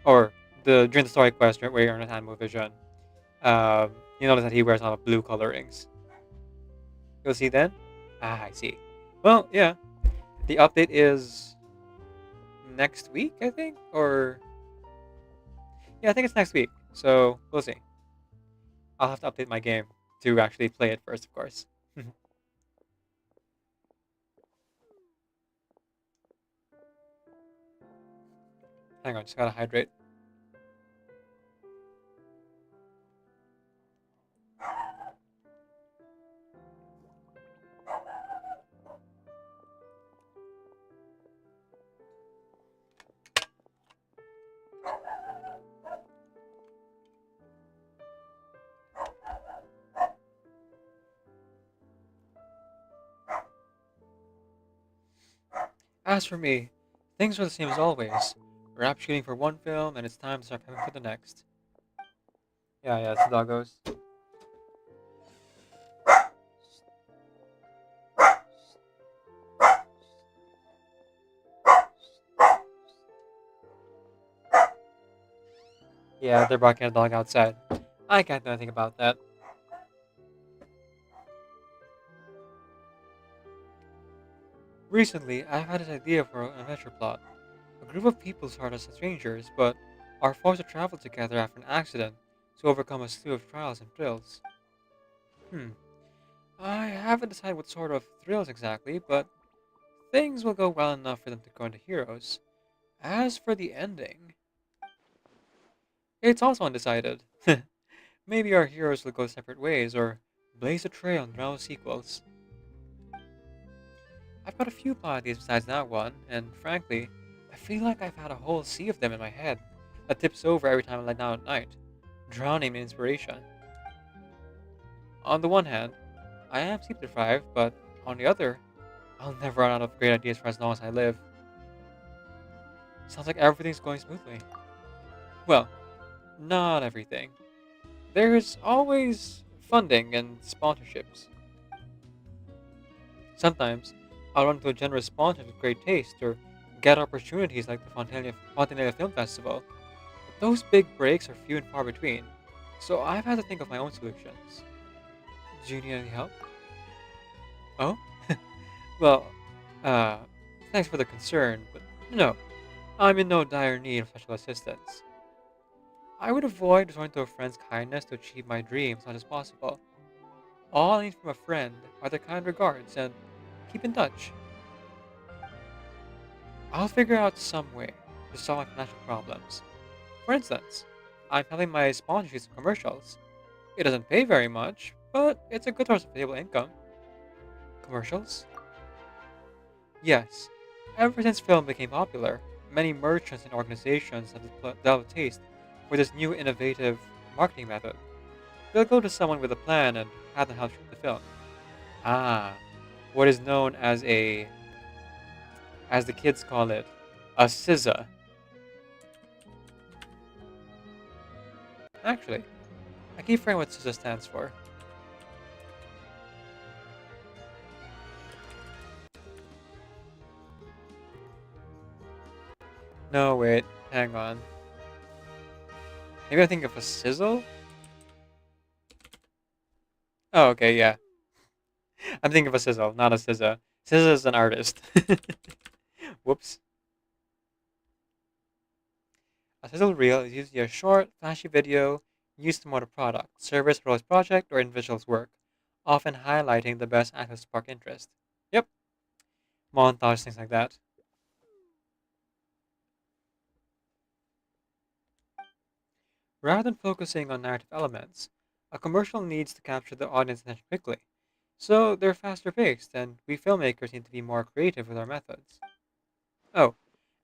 or during the story quest where he earned his Animo Vision, you notice that he wears a lot of blue colorings. You'll see then? Ah, I see. Well, yeah. The update is next week, I think? Or... yeah, I think it's next week. So, we'll see. I'll have to update my game to actually play it first, of course. Hang on, just gotta hydrate. As for me, things are the same as always. We're up shooting for one film, and it's time to start prepping for the next. Yeah, it's the doggos. Yeah, they're barking at a dog outside. I can't do anything about that. Recently, I've had this idea for an adventure plot. A group of people start as strangers, but are forced to travel together after an accident to overcome a slew of trials and thrills. I haven't decided what sort of thrills exactly, but things will go well enough for them to grow into heroes. As for the ending, it's also undecided. Maybe our heroes will go separate ways or blaze a trail in drama sequels. I've got a few plot ideas besides that one, and frankly, I feel like I've had a whole sea of them in my head that tips over every time I lie down at night, drowning in inspiration. On the one hand, I am sleep deprived, but on the other, I'll never run out of great ideas for as long as I live. Sounds like everything's going smoothly. Well, not everything. There's always funding and sponsorships. Sometimes I'll run into a generous sponsor with great taste or get opportunities like the Fontanella Film Festival. But those big breaks are few and far between, so I've had to think of my own solutions. Do you need any help? Oh? Well, thanks for the concern, but no, I'm in no dire need of special assistance. I would avoid resorting to a friend's kindness to achieve my dreams as much as possible. All I need from a friend are their kind regards and keep in touch. I'll figure out some way to solve my financial problems. For instance, I'm having my sponsorships of commercials. It doesn't pay very much, but it's a good source of stable income. Commercials? Yes. Ever since film became popular, many merchants and organizations have developed a taste for this new innovative marketing method. They'll go to someone with a plan and have them help shoot the film. What is known as the kids call it, a SZA. Actually, I keep forgetting what SZA stands for. No, wait, hang on. Maybe I think of a sizzle? Oh, okay, yeah. I'm thinking of a sizzle, not a SZA. SZA is an artist. Whoops. A sizzle reel is usually a short, flashy video used to promote a product, service, rose project, or individual's work, often highlighting the best aspects to spark interest. Yep. Montage, things like that. Rather than focusing on narrative elements, a commercial needs to capture the audience attention quickly, so they're faster paced, and we filmmakers need to be more creative with our methods. Oh,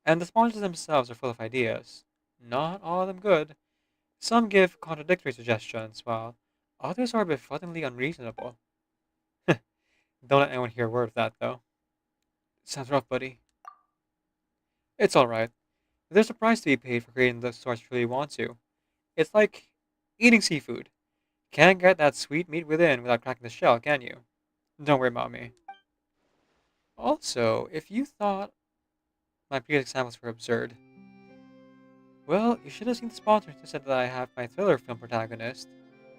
and the sponsors themselves are full of ideas. Not all of them good. Some give contradictory suggestions, while others are befuddlingly unreasonable. Don't let anyone hear a word of that, though. Sounds rough, buddy. It's alright. There's a price to be paid for creating the stories you truly want to. It's like eating seafood. Can't get that sweet meat within without cracking the shell, can you? Don't worry about me. Also, if you thought my previous examples were absurd, well, you should have seen the sponsors who said that I have my thriller film protagonist,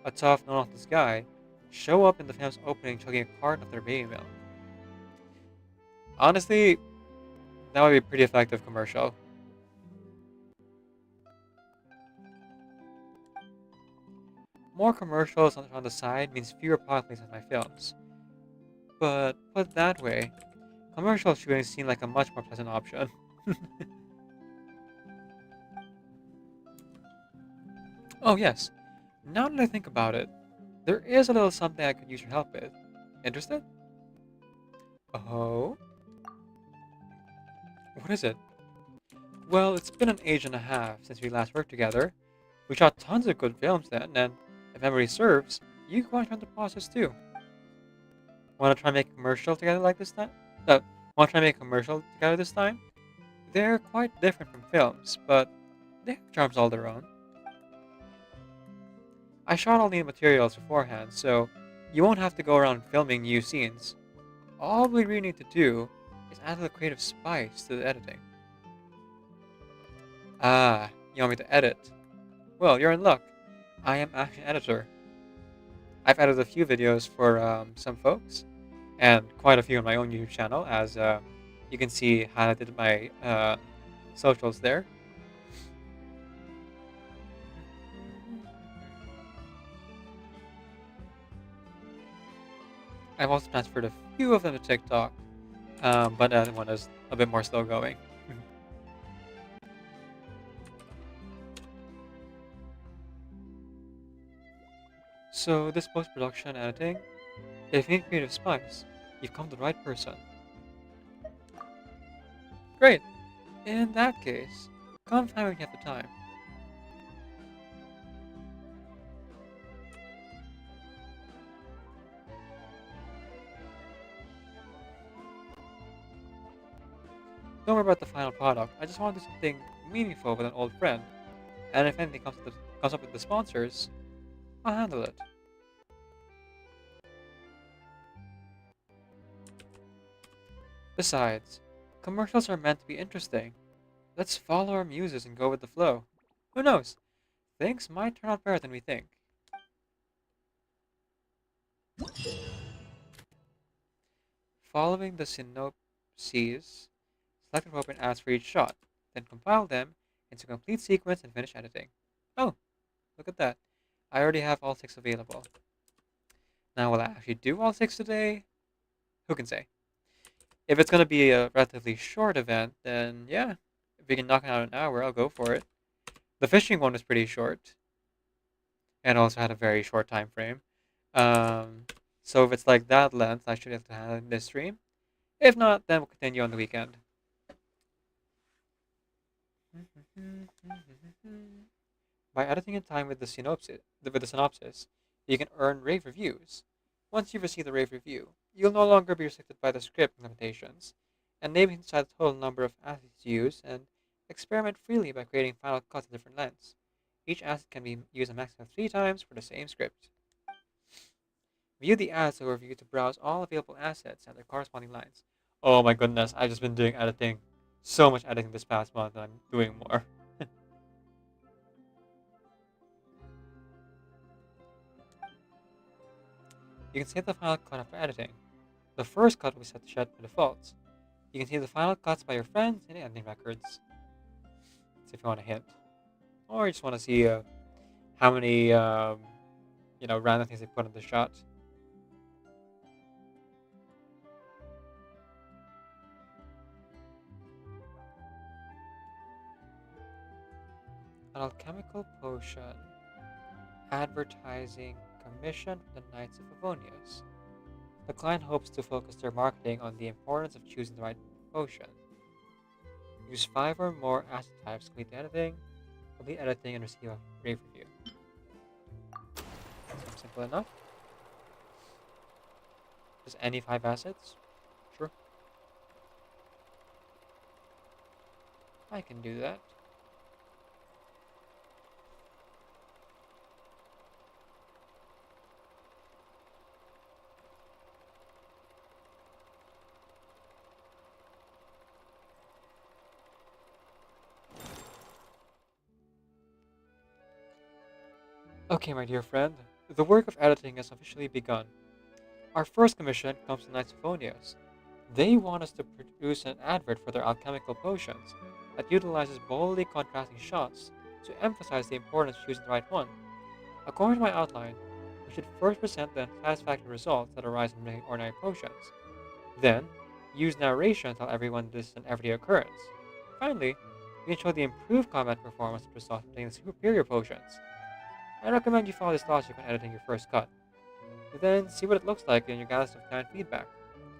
a tough, no-nonsense guy, show up in the film's opening chugging a carton of their baby milk. Honestly, that would be a pretty effective commercial. More commercials on the side means fewer product placements in my films. But put it that way, commercial shooting seemed like a much more pleasant option. Oh yes, now that I think about it, there is a little something I could use your help with. Interested? Oh? What is it? Well, it's been an age and a half since we last worked together. We shot tons of good films then, and if memory serves, you quite on the process too. Want to try and make a commercial together like this time? Want to try and make a commercial together this time? They're quite different from films, but they have charms all their own. I shot all the materials beforehand, so you won't have to go around filming new scenes. All we really need to do is add a little creative spice to the editing. You want me to edit? Well, you're in luck. I am Action Editor. I've edited a few videos for some folks, and quite a few on my own YouTube channel, as you can see highlighted in my socials there. I've also transferred a few of them to TikTok, but the other one is a bit more slow going. So this post-production editing, if you need creative spice, you've come to the right person. Great! In that case, come find when you have the time. Don't worry about the final product. I just want to do something meaningful with an old friend. And if anything comes up with the sponsors, I'll handle it. Besides, commercials are meant to be interesting. Let's follow our muses and go with the flow. Who knows? Things might turn out better than we think. Following the synopses, select appropriate ads for each shot, then compile them into a complete sequence and finish editing. Oh, look at that. I already have all 6 available. Now, will I actually do all 6 today? Who can say? If it's going to be a relatively short event, then yeah, if we can knock it out in an hour, I'll go for it. The fishing one was pretty short, and also had a very short time frame. So if it's like that length, I should have to have this stream. If not, then we'll continue on the weekend. By editing in time with the synopsis, you can earn rave reviews. Once you've received the rave review, you'll no longer be restricted by the script limitations, and maybe decide the total number of assets to use and experiment freely by creating final cuts of different lengths. Each asset can be used a maximum of 3 times for the same script. View the ads overview to browse all available assets and their corresponding lines. Oh my goodness, I've just been doing editing. So much editing this past month, and I'm doing more. You can save the final cut after editing. The first cut will be set to shed by default. You can see the final cuts by your friends in the editing records. So if you want a hint. Or you just want to see how many random things they put in the shot. An alchemical potion. Advertising commission for the Knights of Favonius. The client hopes to focus their marketing on the importance of choosing the right potion. Use 5 or more asset types to complete the editing, and receive a rave review. Seems simple enough. Just any 5 assets? Sure. I can do that. Okay, my dear friend, the work of editing has officially begun. Our first commission comes to Knights of Favonius. They want us to produce an advert for their alchemical potions that utilizes boldly contrasting shots to emphasize the importance of choosing the right one. According to my outline, we should first present the satisfactory results that arise from making ordinary potions. Then, use narration to tell everyone this is an everyday occurrence. Finally, we can show the improved combat performance of result from the superior potions. I recommend you follow this logic when editing your first cut. Then see what it looks like and you gather some client feedback.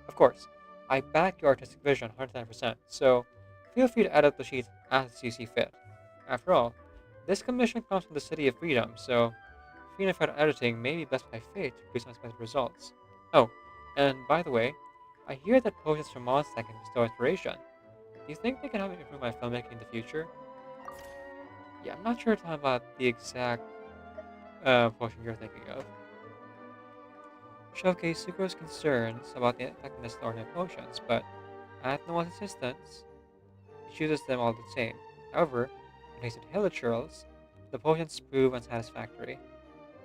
Of course, I back your artistic vision 110%, so feel free to edit the sheets as you see fit. After all, this commission comes from the City of Freedom, so freedom of editing may be blessed by fate to produce unexpected results. Oh, and by the way, I hear that potions from Mondstadt can bestow inspiration. Do you think they can help me improve my filmmaking in the future? Yeah, I'm not sure about the exact potion you're thinking of. Showcase Sucro's concerns about the effectiveness of ordinary potions, but at Noah's insistence, he chooses them all the same. However, when tasted Hilichurls, The potions prove unsatisfactory,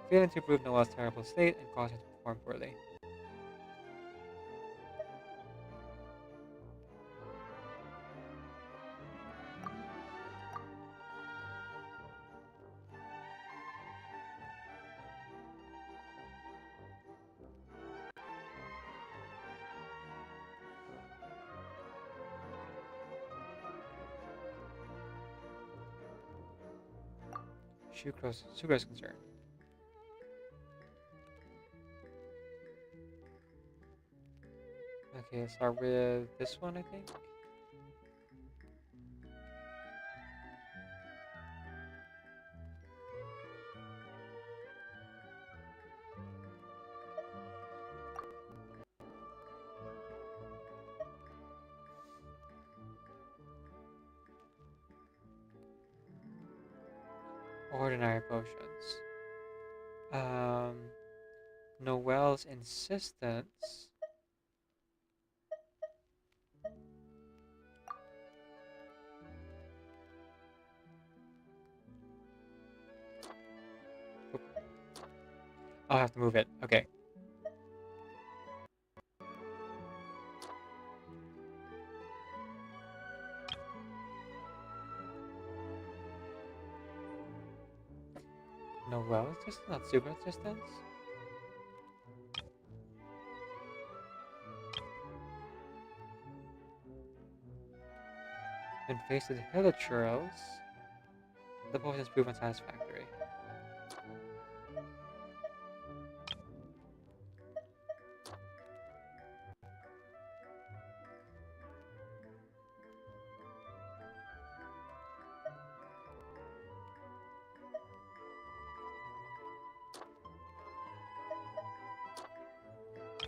failing to prove Noel's terrible state and cause her to perform poorly. Sucrose concern. Okay, let's start with this one, I think. Ordinary potions. Noel's insistence. Oop. I'll have to move it. Okay. Noel is just not super resistance. When faced with Hilichurls, the potions prove unsatisfactory.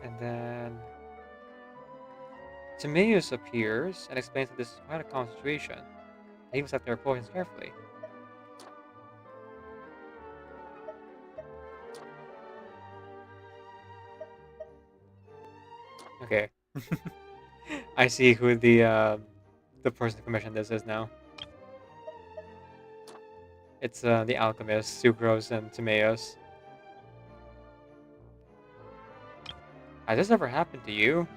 And then Timaeus appears and explains that this is quite a common situation. They must select their potions carefully. Okay. I see who the person who commissioned this is now. It's the alchemists, Sucrose and Timaeus. Has this ever happened to you?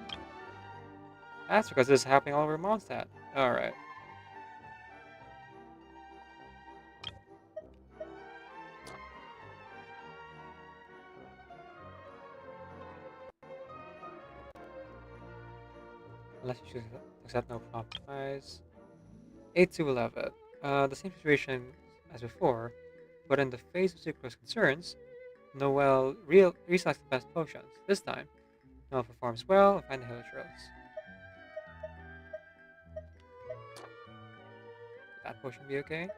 That's because this is happening all over Mondstadt. Alright. Unless you choose to accept no compromise. 8 to 11. The same situation as before, but in the face of Sucrose's concerns, Noel reselects the best potions. This time, Noel performs well and finds the Hilichurls. Would that potion be okay?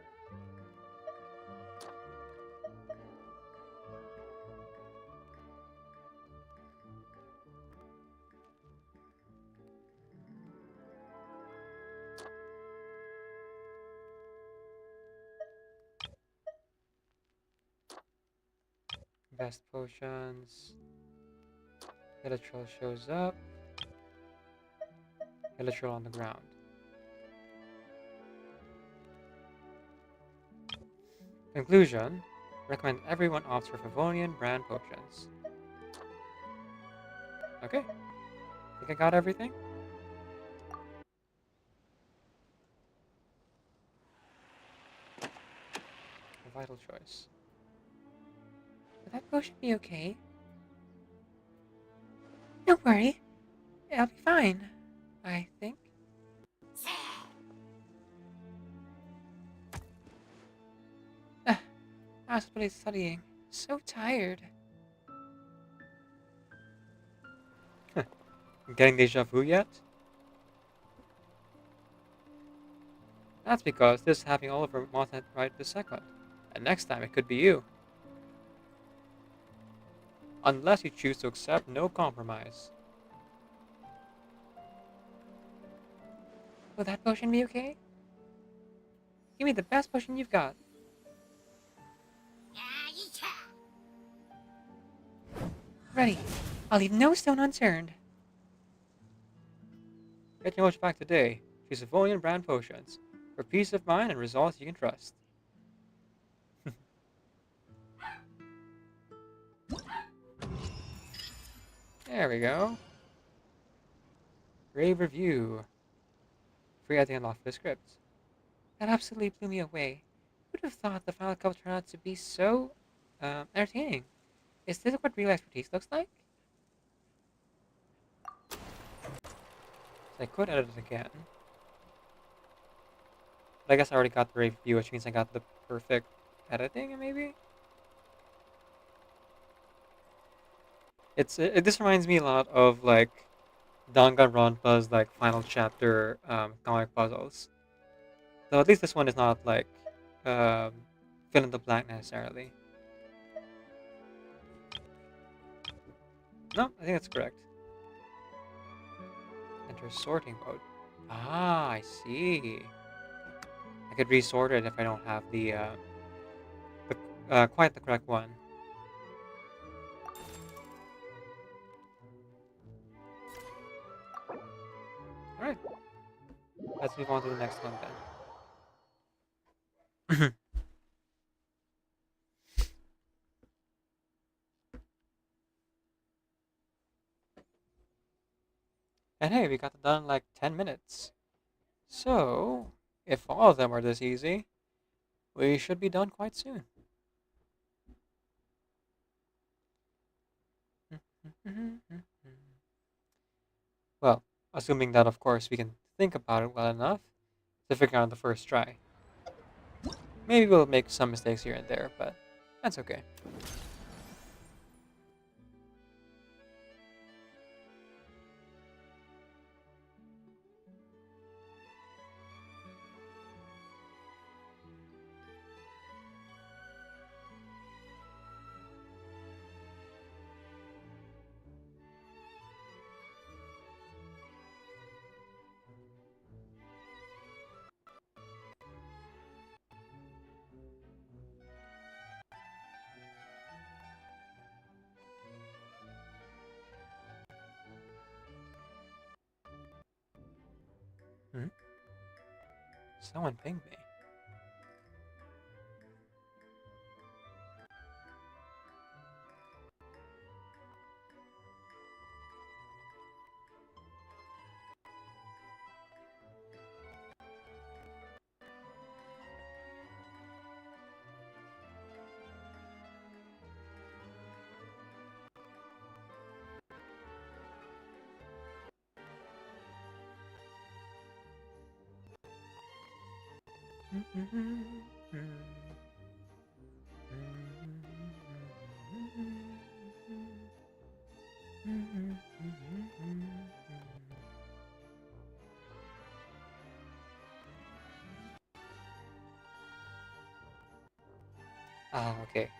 Best potions. Hilichurl shows up. Hilichurl on the ground. Conclusion. Recommend everyone opts for Favonian brand potions. Okay. Think I got everything? A vital choice. Would that potion be okay? Don't worry. I'll be fine, I think. Possibly studying. So tired. Getting deja vu yet? That's because this is happening all over Mondstadt right this second. And next time it could be you. Unless you choose to accept no compromise. Will that potion be okay? Give me the best potion you've got. Ready. I'll leave no stone unturned. Get your motion back today. Choose Favonian brand potions. For peace of mind and results you can trust. There we go. Rave review. Free editing unlocked for the script. That absolutely blew me away. Who would have thought the final couple turned out to be so entertaining? Is this what real expertise looks like? So I could edit it again. But I guess I already got the rave review, which means I got the perfect editing, maybe? This reminds me a lot of, like, Danganronpa's, like, final chapter comic puzzles. Though at least this one is not, like, fill in the blank necessarily. No, I think that's correct. Enter sorting mode. Ah, I see. I could resort it if I don't have the quite the correct one. Alright. Let's move on to the next one then. And hey, we got it done in like 10 minutes. So, if all of them are this easy, we should be done quite soon. Well, assuming that of course we can think about it well enough to figure out the first try. Maybe we'll make some mistakes here and there, but that's okay. Someone pinged me. Ah, okay.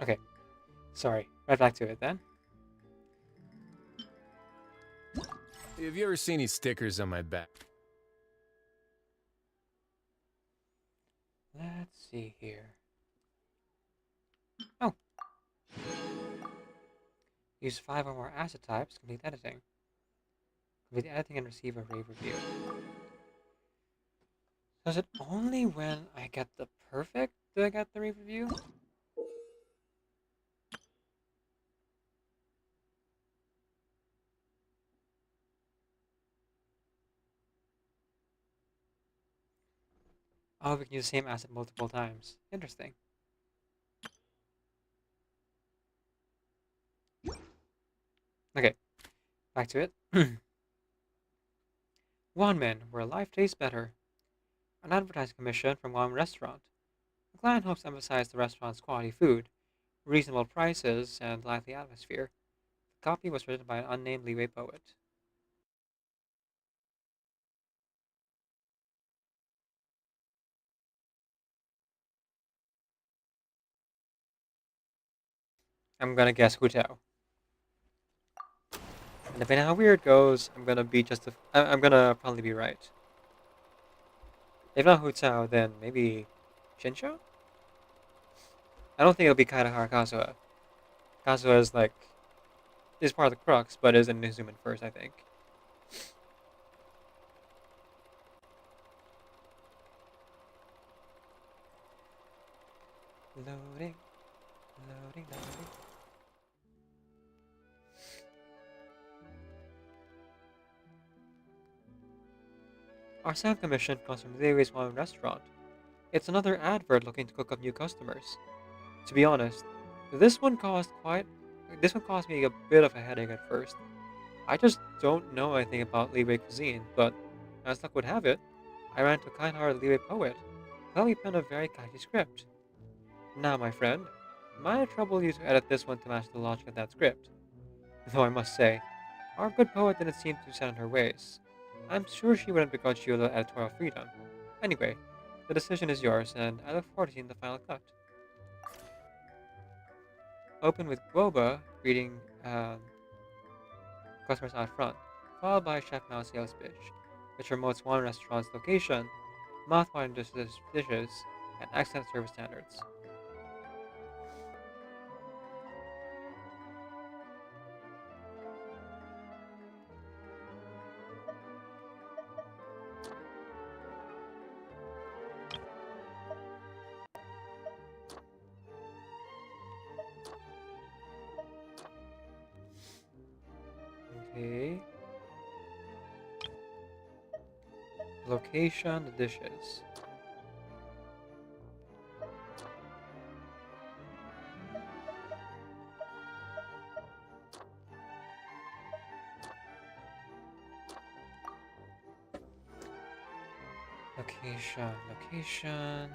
Okay. Sorry. Right back to it then. Have you ever seen any stickers on my back? Let's see here. Oh. Use 5 or more asset types. Complete editing. Complete editing and receive a rave review. So is it only when I get the perfect do I get the rave review? Oh, we can use the same asset multiple times. Interesting. Okay, back to it. Wanmin, where life tastes better. An advertising commission from Wanmin Restaurant. The client hopes to emphasize the restaurant's quality food, reasonable prices, and lively atmosphere. The copy was written by an unnamed Liyue poet. I'm gonna guess Hu Tao. And depending on how weird it goes, I'm gonna be I'm gonna probably be right. If not Hu Tao, then maybe Shinsho? I don't think it'll be Kaedahara Kazuha. Kazuha is like is part of the crux, but is an Izumin first, I think. Loading, loading, loading. Our second commission comes from Liwei's Ramen restaurant. It's another advert looking to cook up new customers. To be honest, this one caused me a bit of a headache at first. I just don't know anything about Liwei cuisine, but as luck would have it, I ran into a kind-hearted Liwei poet who helped me pen a very catchy script. Now, my friend, might trouble you to edit this one to match the logic of that script. Though I must say, our good poet didn't seem too set in her ways. I'm sure she wouldn't begrudge you a little editorial freedom. Anyway, the decision is yours, and I look forward to seeing the final cut. Open with Guoba greeting customers out front, followed by Chef Mao's sales pitch, which promotes one restaurant's location, mouth-watering dishes, and excellent service standards. Okay. Location, the dishes. Location.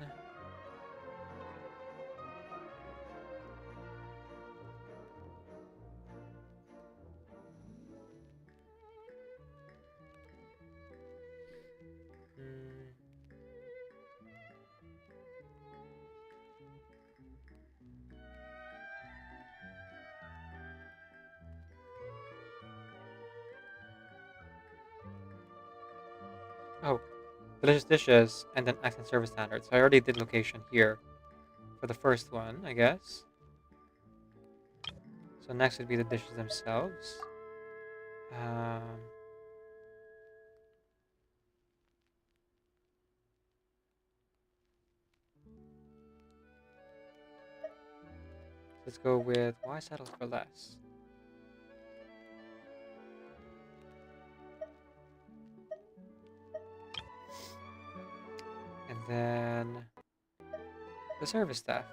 Oh, delicious dishes and then excellent service standards. So I already did location here for the first one, I guess. So next would be the dishes themselves. Let's go with why settle for less? And then the service staff.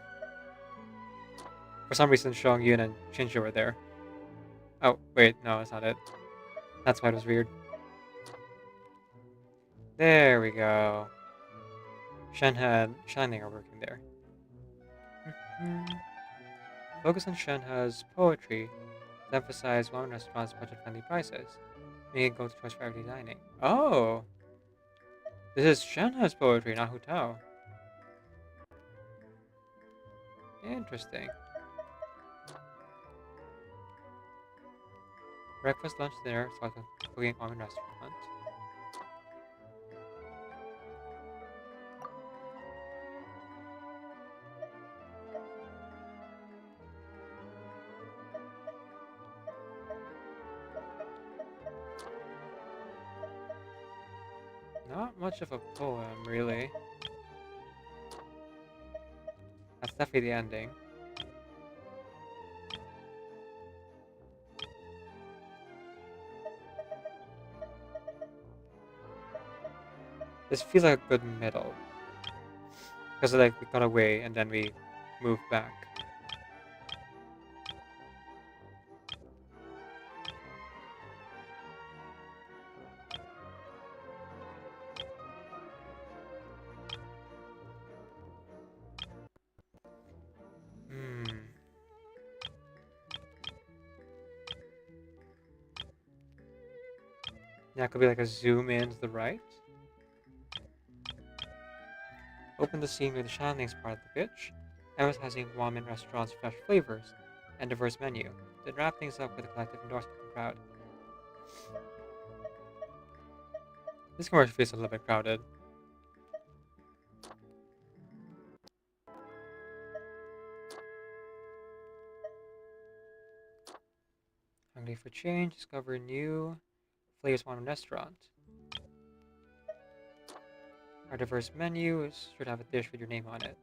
For some reason, Shong Yun and Shinshu were there. Oh, wait, no, that's not it. That's why it was weird. There we go. Shenhe and Shining are working there. Focus on Shenhe's poetry to emphasize one restaurant's budget-friendly prices, making it go-to choice for everyday dining. Oh! This is Shenhe's poetry, not Hu Tao. Interesting. Breakfast, lunch, dinner, so cooking on a restaurant. Not much of a poem, really. That's definitely the ending. This feels like a good middle. Because like we got away and then we moved back. Yeah, it could be like a zoom in to the right. Open the scene with the Shanling's part of the pitch, emphasizing ramen restaurant's fresh flavors, and diverse menu. Then wrap things up with a collective endorsement from the crowd. This commercial feels a little bit crowded. Hungry for change, discover new flavors from one restaurant. Our diverse menu should have a dish with your name on it.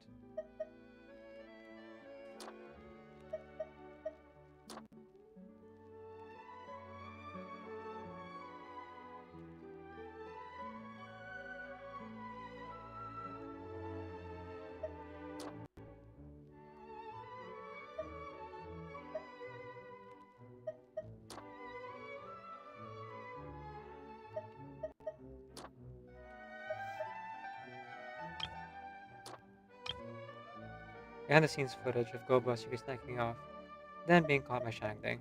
Behind the scenes footage of Gobo secretly sniping off, then being caught by Shang Ding.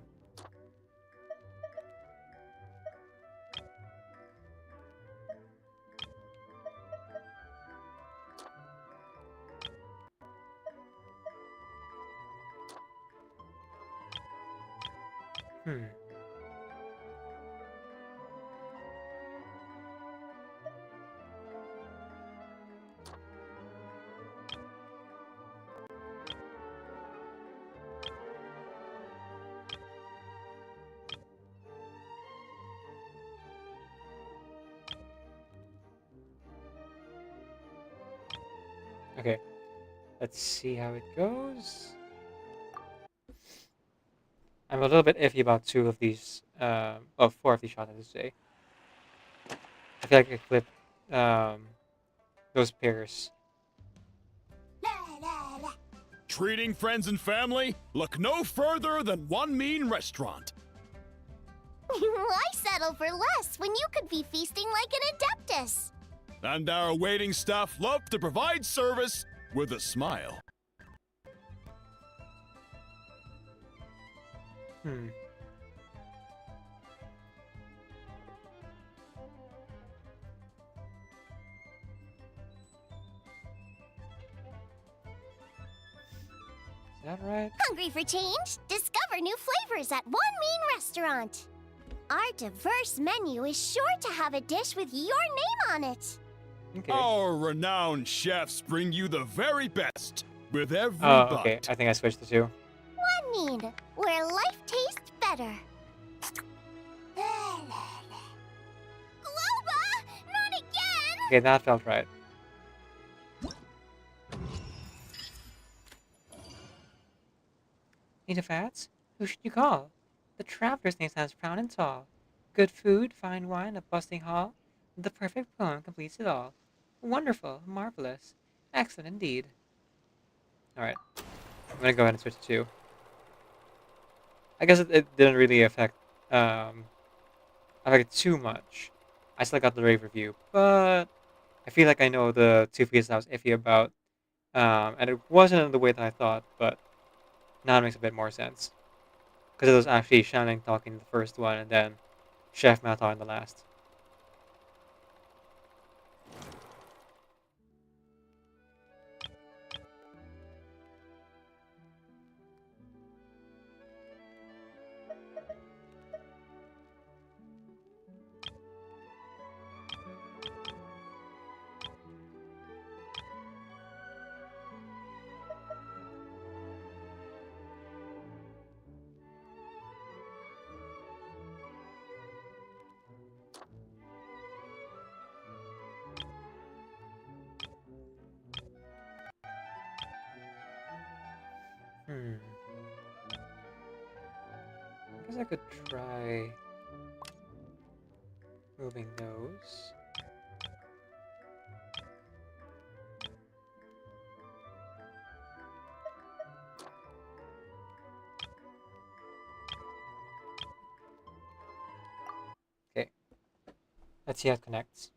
Okay, let's see how it goes. I'm a little bit iffy about 2 of these, 4 of these shots, I should say. I feel like I clipped those pairs. Treating friends and family? Look no further than One Mean Restaurant. Why settle for less when you could be feasting like an Adeptus? And our waiting staff love to provide service with a smile. Is that right? Hungry for change? Discover new flavors at One Mean Restaurant. Our diverse menu is sure to have a dish with your name on it. Okay. Our renowned chefs bring you the very best with every Oh, bite. okay. I think I switched the 2. One Mean, where life tastes better. Globa! Not again! Okay, that felt right. Need a fats? Who should you call? The traveler's name sounds proud and tall. Good food, fine wine, a bustling hall. The perfect poem completes it all. Wonderful, marvelous, excellent indeed. Alright. I'm gonna go ahead and switch to 2. I guess it didn't really affect it too much. I still got the rave review, but I feel like I know the 2 pieces I was iffy about. And it wasn't in the way that I thought, but now it makes a bit more sense. Because it was actually Shanling talking in the first one, and then Chef Mao talking in the last. I guess I could try moving those. Okay. Let's see how it connects.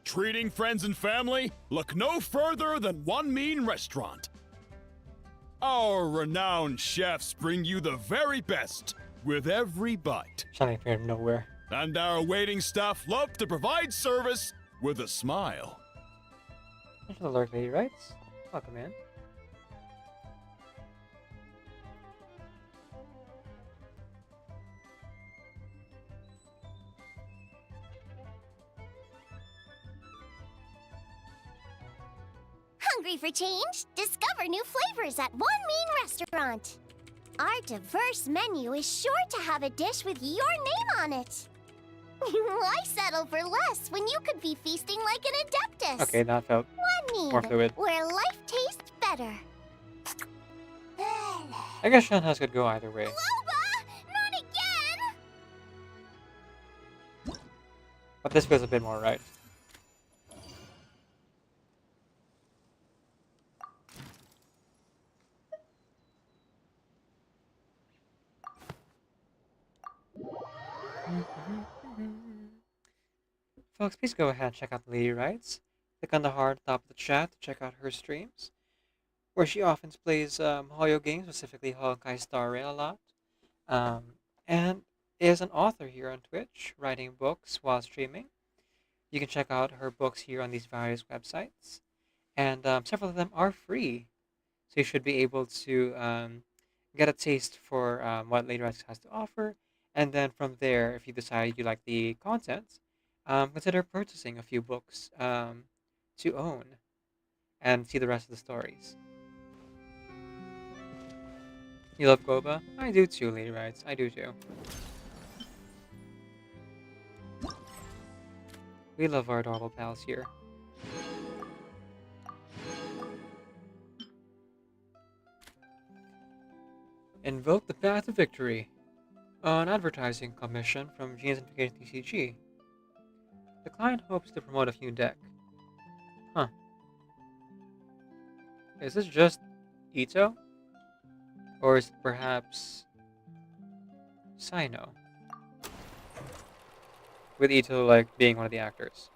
Treating friends and family? Look no further than One Mean Restaurant. Our renowned chefs bring you the very best with every bite. Shanling appeared out of nowhere. And our waiting staff love to provide service with a smile. Thanks for the alert, Lady Rights. Welcome in. Hungry for change? Discover new flavors at One Mean Restaurant. Our diverse menu is sure to have a dish with your name on it. Why settle for less when you could be feasting like an adeptus? Okay, that felt One more Mean, fluid. where life tastes better. I guess Shenhe's could go either way. Loba! Not again! But this feels a bit more right. Folks, please go ahead and check out Lady Rights. Click on the heart top of the chat to check out her streams, where she often plays Hoyo games, specifically Honkai Star Rail a lot. And is an author here on Twitch, writing books while streaming. You can check out her books here on these various websites. And several of them are free. So you should be able to get a taste for what Lady Rights has to offer. And then from there, if you decide you like the content, consider purchasing a few books to own and see the rest of the stories. You love Goba? I do too, Lady Rights. I do too. We love our adorable pals here. Invoke the path to victory. An advertising commission from Gene's Invocation TCG. The client hopes to promote a new deck. Huh. Is this just Ito? Or is it perhaps Sino? With Ito like being one of the actors.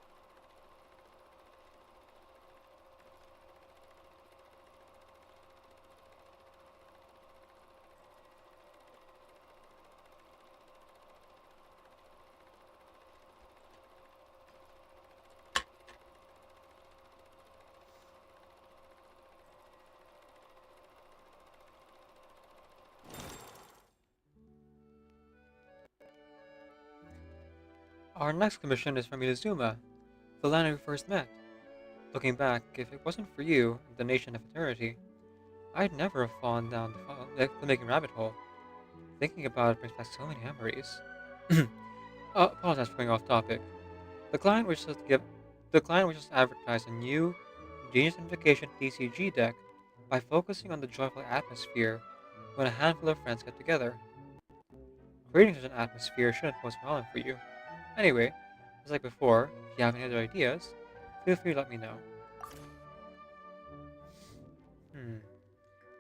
Our next commission is from Inazuma, the land we first met. Looking back, if it wasn't for you, the nation of eternity, I'd never have fallen down the making rabbit hole. Thinking about it brings back so many memories. Apologize for going off topic. The client wishes to advertise a new Genius Invocation TCG deck by focusing on the joyful atmosphere when a handful of friends get together. Creating such an atmosphere shouldn't pose a problem for you. Anyway, just like before, if you have any other ideas, feel free to let me know.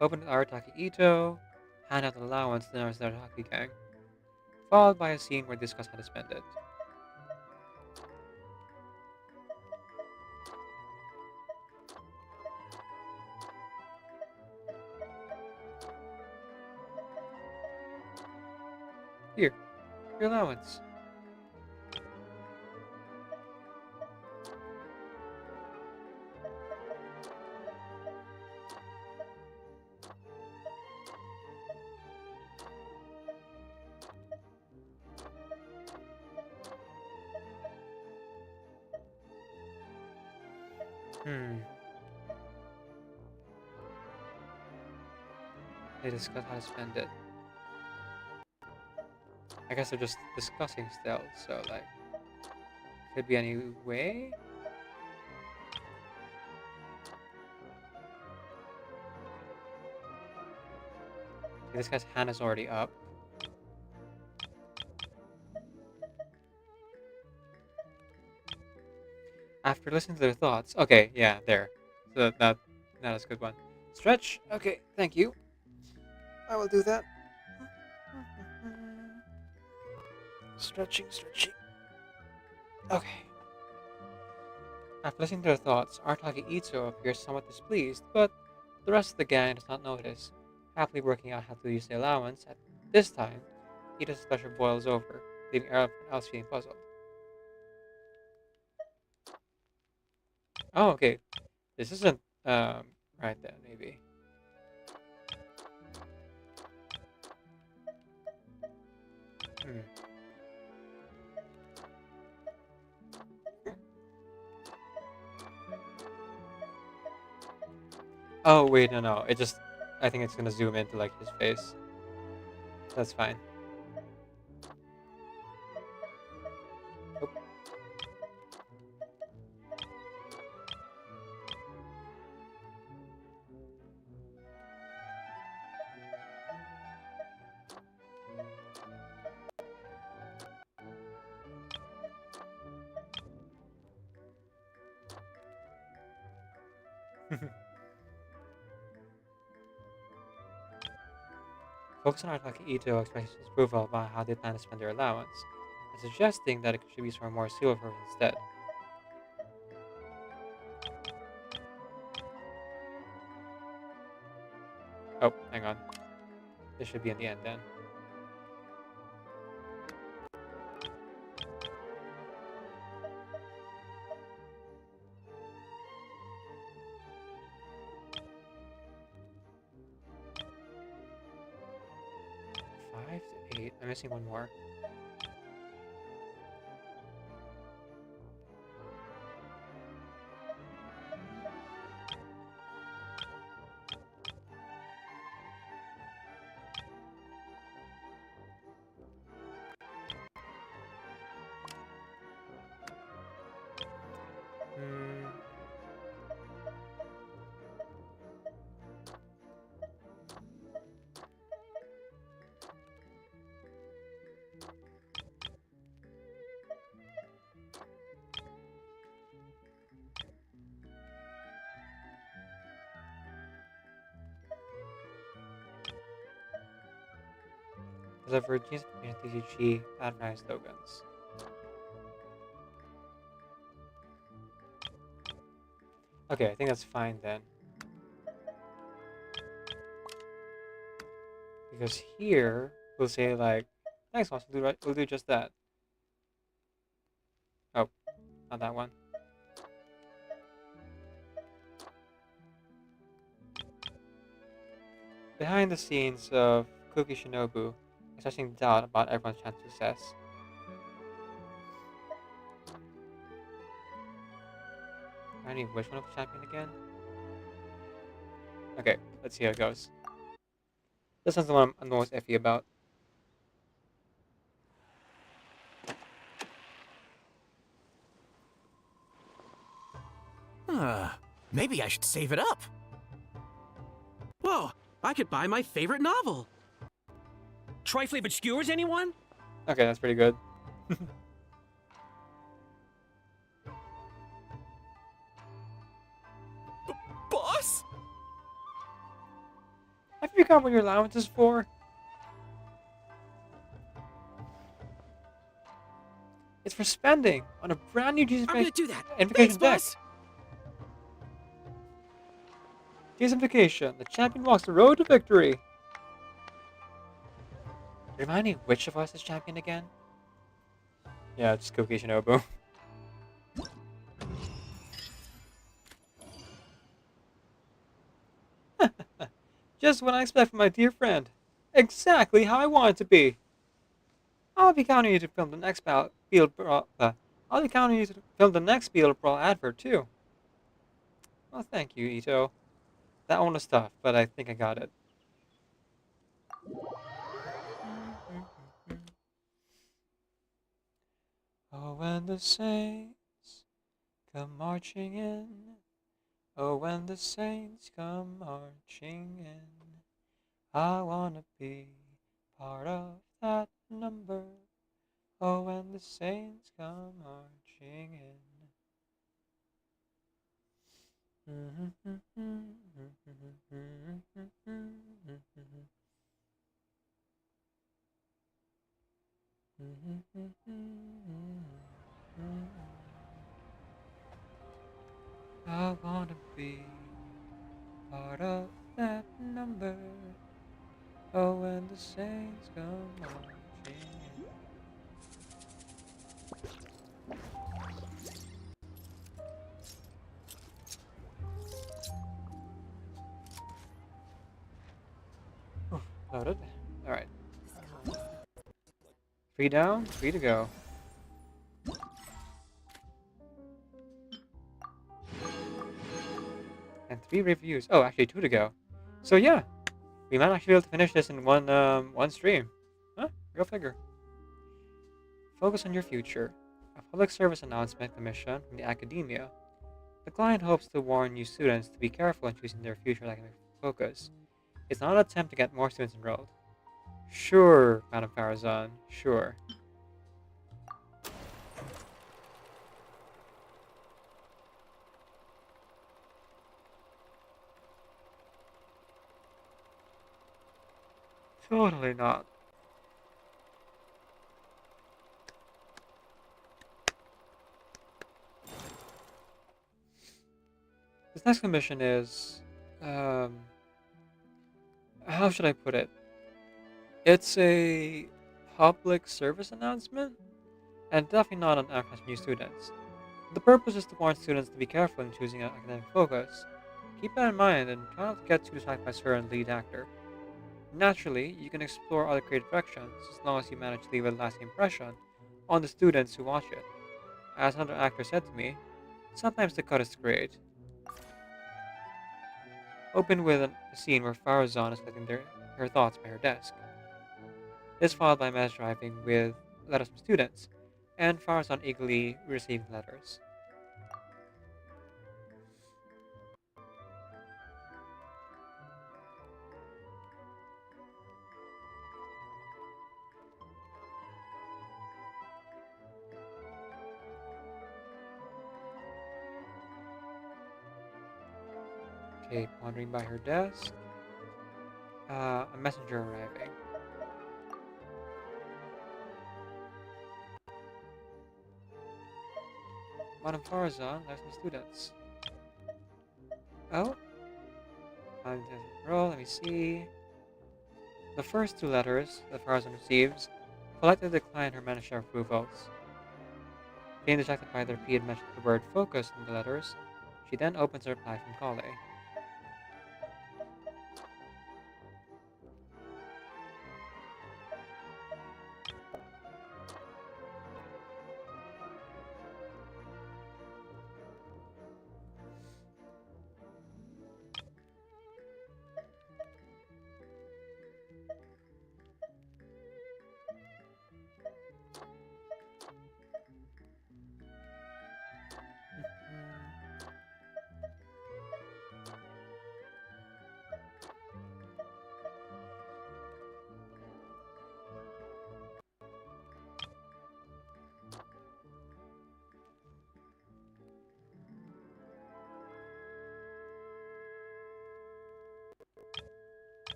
Open with Arataki Ito, hand out an allowance to the Arataki gang, followed by a scene where they discuss how to spend it. Here, your allowance. They discuss how to spend it. I guess they're just discussing still, so like, could be any way? Okay, this guy's hand is already up. After listening to their thoughts, okay, yeah, there. So that is a good one. Stretch. Okay, thank you. I will do that. Stretching. Okay. After listening to their thoughts, Arataki Ito appears somewhat displeased, but the rest of the gang does not notice, happily working out how to use the allowance. At this time, Ito's pleasure boils over. leaving everyone else feeling puzzled. Oh, okay. This isn't right then, maybe. Hmm. Oh wait, no. It just, I think it's gonna zoom into like his face. That's fine. Oop. Focus on art like Ito expresses approval about how they plan to spend their allowance, and suggesting that it should be for more silver instead. Oh, hang on. This should be in the end then. Five to eight. I'm missing one more. Hmm. Because of Virginia's TCG advertised tokens. Okay, I think that's fine then. Because here, we'll say like, thanks boss, we'll do just that. Oh, not that one. Behind the scenes of Cookie Shinobu, expressing doubt about everyone's chance of success. I need which one of the champion again? Okay, let's see how it goes. This one's the one I'm the most iffy about. Maybe I should save it up. Whoa, I could buy my favorite novel. Tri-flavored skewers, anyone? Okay, that's pretty good. Boss? Have you got what your allowance is for? It's for spending on a brand new I'm gonna do that. Invocation Thanks, deck. boss. Invocation. The champion walks the road to victory. Remind me which of us is champion again? Yeah, it's Cookie Shinobu. Just what I expect from my dear friend. Exactly how I want it to be. I'll be counting you to film the next Field Brawl. I'll be counting you to film the next Field Brawl advert too. Well, thank you, Ito. That one was tough, but I think I got it. Oh, when the saints come marching in. Oh, when the saints come marching in. I wanna be part of that number. Oh, when the saints come marching in. I wanna be part of that number. Oh, when the saints come marching in. Loaded. Alright. 3 down, 3 to go. And 3 reviews. Oh, actually 2 to go. So yeah, we might actually be able to finish this in one stream. Huh? Go figure. Focus on your future. A public service announcement commission from the academia. The client hopes to warn new students to be careful in choosing their future academic focus. It's not an attempt to get more students enrolled. Sure, Madam Farazan, sure. Totally not. This next commission is, how should I put it? It's a public service announcement, and definitely not an advertisement for new students. The purpose is to warn students to be careful in choosing an academic focus. Keep that in mind and try not to get too distracted by Sir and lead actor. Naturally, you can explore other creative directions as long as you manage to leave a lasting impression on the students who watch it. As another actor said to me, sometimes the cut is great. Open with a scene where Farazan is collecting her thoughts by her desk. This followed by message arriving with letters from students, and Farazan eagerly receiving letters. Okay, pondering by her desk. A messenger arriving. Madam Farazan, there's some students. Oh? Roll, let me see. The first 2 letters that Farazan receives politely decline her manager approvals. Being distracted by the repeated mention of the word focus in the letters, she then opens a reply from Kale.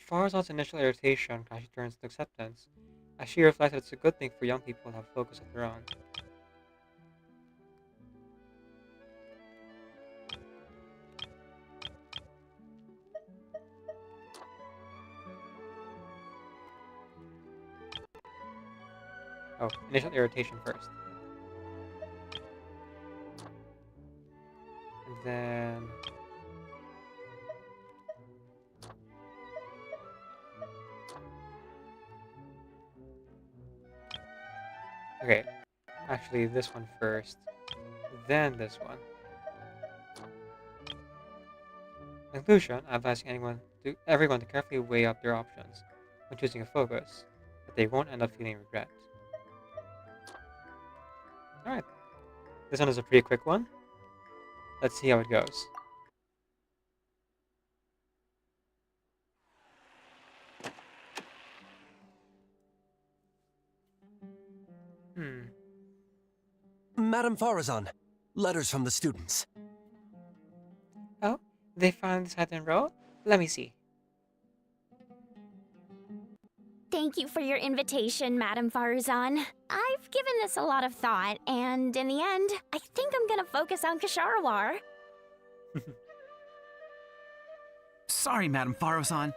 Farazan's initial irritation actually turns to acceptance, as she reflects that it's a good thing for young people to have focus of their own. Oh, initial irritation first. And then... Okay, actually this one first, then this one. In conclusion, I advise everyone to carefully weigh up their options when choosing a focus, but they won't end up feeling regret. Alright, this one is a pretty quick one. Let's see how it goes. Madam Farazan, letters from the students. Oh, they finally decided to enroll? Let me see. Thank you for your invitation, Madam Farazan. I've given this a lot of thought, and in the end, I think I'm gonna focus on Kshahrewar. Sorry, Madam Farazan.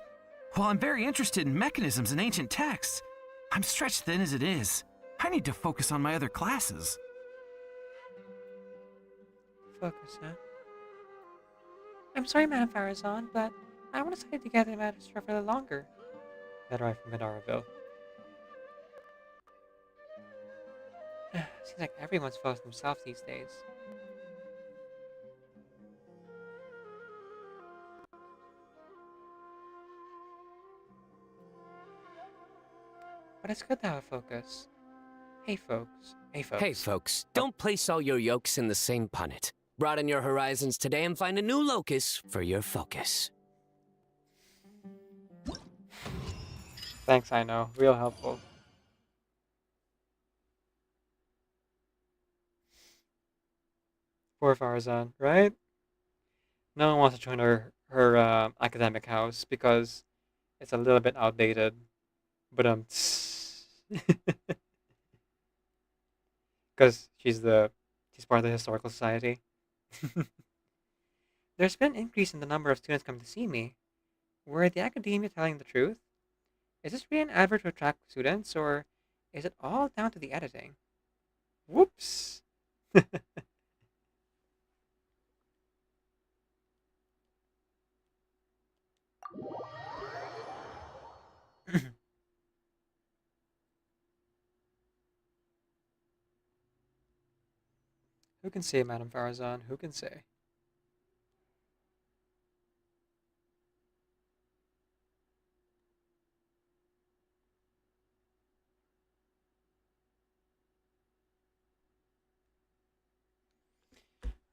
While I'm very interested in mechanisms and ancient texts, I'm stretched thin as it is. I need to focus on my other classes. Focus, huh? I'm sorry, Madam Farazan, but I want to stay together in Madras for a little longer. Better right from Midaraville. Seems like everyone's focused on themselves these days. But it's good to have a focus. Hey folks. Hey folks. Hey folks, don't place all your yolks in the same punnet. Broaden your horizons today and find a new locus for your focus. Thanks, I know. Real helpful. Poor Farzan, right? No one wants to join her academic house because it's a little bit outdated. But because she's part of the historical society. There's been an increase in the number of students coming to see me. Were the academia telling the truth? Is this really an advert to attract students, or is it all down to the editing? Whoops! Who can say, Madame Farazan? Who can say?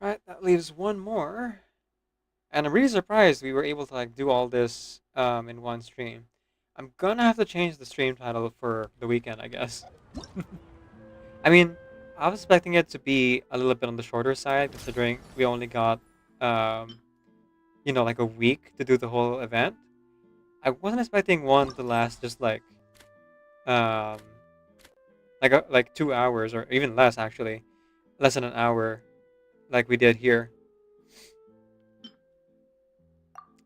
Right, that leaves one more. And I'm really surprised we were able to like do all this in one stream. I'm gonna have to change the stream title for the weekend, I guess. I mean, I was expecting it to be a little bit on the shorter side, considering we only got, like a week to do the whole event. I wasn't expecting one to last just like 2 hours, or even less actually, less than an hour, like we did here.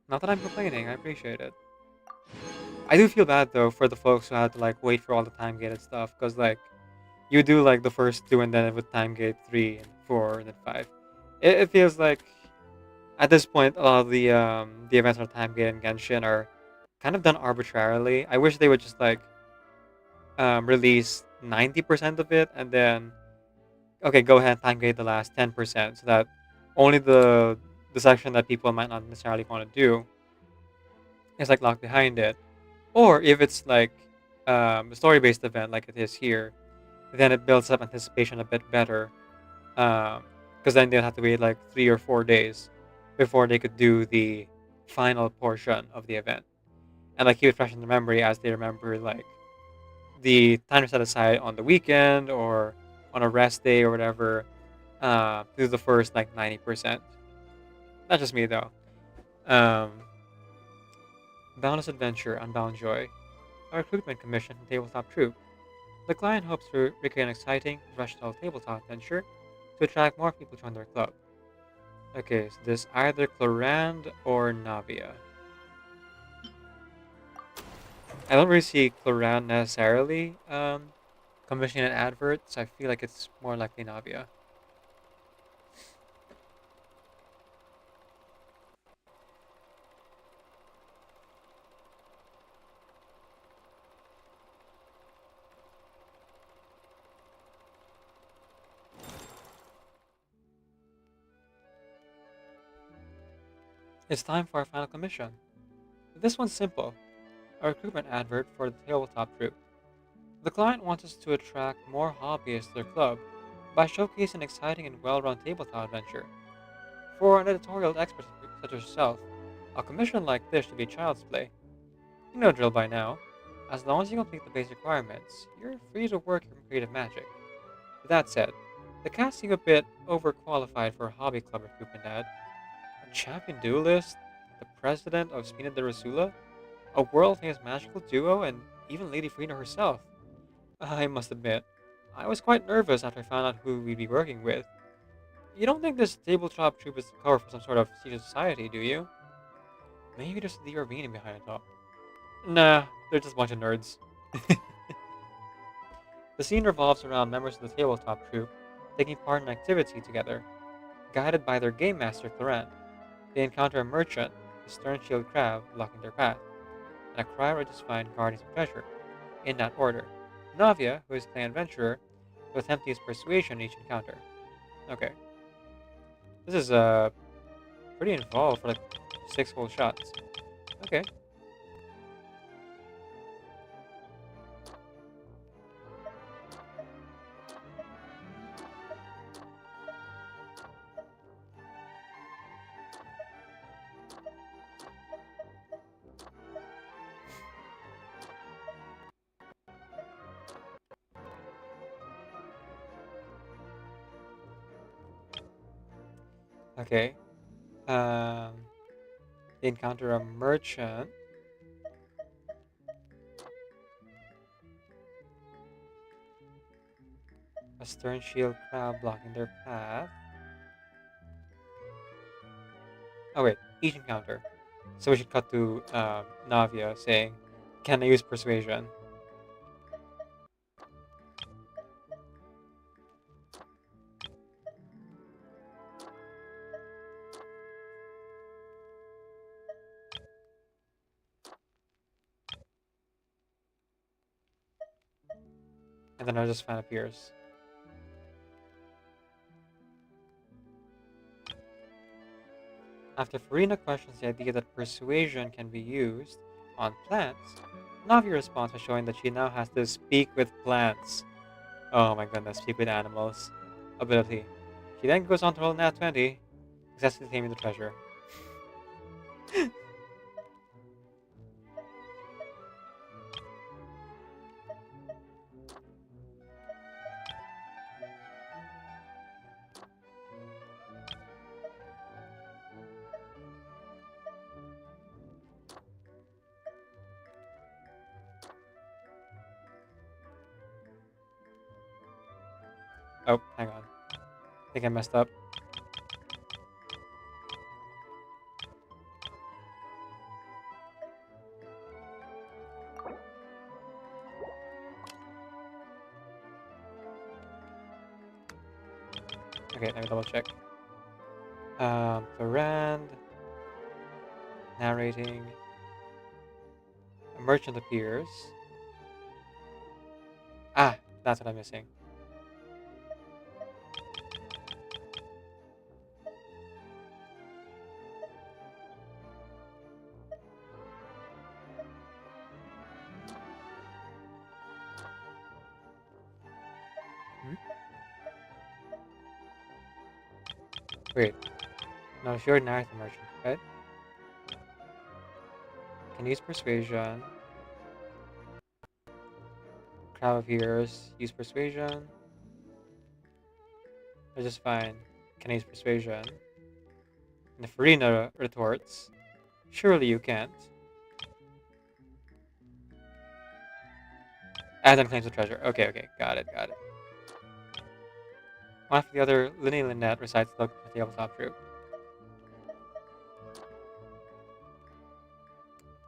Not that I'm complaining, I appreciate it. I do feel bad though for the folks who had to like wait for all the time gated stuff, because like you do like the first two and then with time gate 3 and 4 and then 5. It feels like at this point a lot of the events on time gate and Genshin are kind of done arbitrarily. I wish they would just like release 90% of it and then okay, go ahead and time gate the last 10% so that only the section that people might not necessarily want to do is like locked behind it. Or if it's like a story-based event like it is here, then it builds up anticipation a bit better. Because then they'll have to wait like 3 or 4 days before they could do the final portion of the event. And like keep it fresh in their memory as they remember like the time set aside on the weekend or on a rest day or whatever to do the first like 90%. Not just me though. Boundless Adventure, Unbound Joy. A recruitment commission from Tabletop Troop. The client hopes to recreate an exciting, versatile tabletop adventure to attract more people to join their club. Okay, so this is either Clorand or Navia. I don't really see Clorand necessarily commissioning an advert, so I feel like it's more likely Navia. It's time for our final commission. This one's simple. A recruitment advert for the Tabletop Troop. The client wants us to attract more hobbyists to their club by showcasing an exciting and well-run tabletop adventure. For an editorial expert such as yourself, a commission like this should be child's play. You know the drill by now. As long as you complete the basic requirements, you're free to work your creative magic. With that said, the cast seem a bit overqualified for a hobby club recruitment ad. A champion duelist, the president of Spina de Rasula, a world-famous magical duo, and even Lady Frida herself. I must admit, I was quite nervous after I found out who we'd be working with. You don't think this tabletop troop is the cover for some sort of secret society, do you? Maybe there's the arena behind it all. Nah, they're just a bunch of nerds. The scene revolves around members of the tabletop troop taking part in an activity together. Guided by their game master, Clorand, they encounter a merchant a stern shield crab blocking their path, and a crier would just find guardians of treasure, in that order. Navia, who is the adventurer, will attempt to use persuasion in each encounter. Okay. This is pretty involved for like 6 whole shots. Okay. Okay. They encounter a merchant. A stern shield crab blocking their path. Oh wait, each encounter. So we should cut to Navia saying, "Can I use persuasion?" And then our just fan appears. After Farina questions the idea that persuasion can be used on plants, Navi responds by showing that she now has to speak with plants. Oh my goodness, speak with animals. Ability. She then goes on to roll nat 20, successfully claiming the treasure. Oh, hang on. I think I messed up. Okay, let me double check. Thorand. Narrating. A merchant appears. Ah, that's what I'm missing. Wait. No, she already narrated the merchant, right? Can use persuasion. Crowd appears. Use persuasion. That's just fine. Can I use persuasion? And if Farina retorts, surely you can't. And then claims the treasure. Okay, okay, got it, got it. One after the other, Linny Lynette recites the look of the tabletop troop.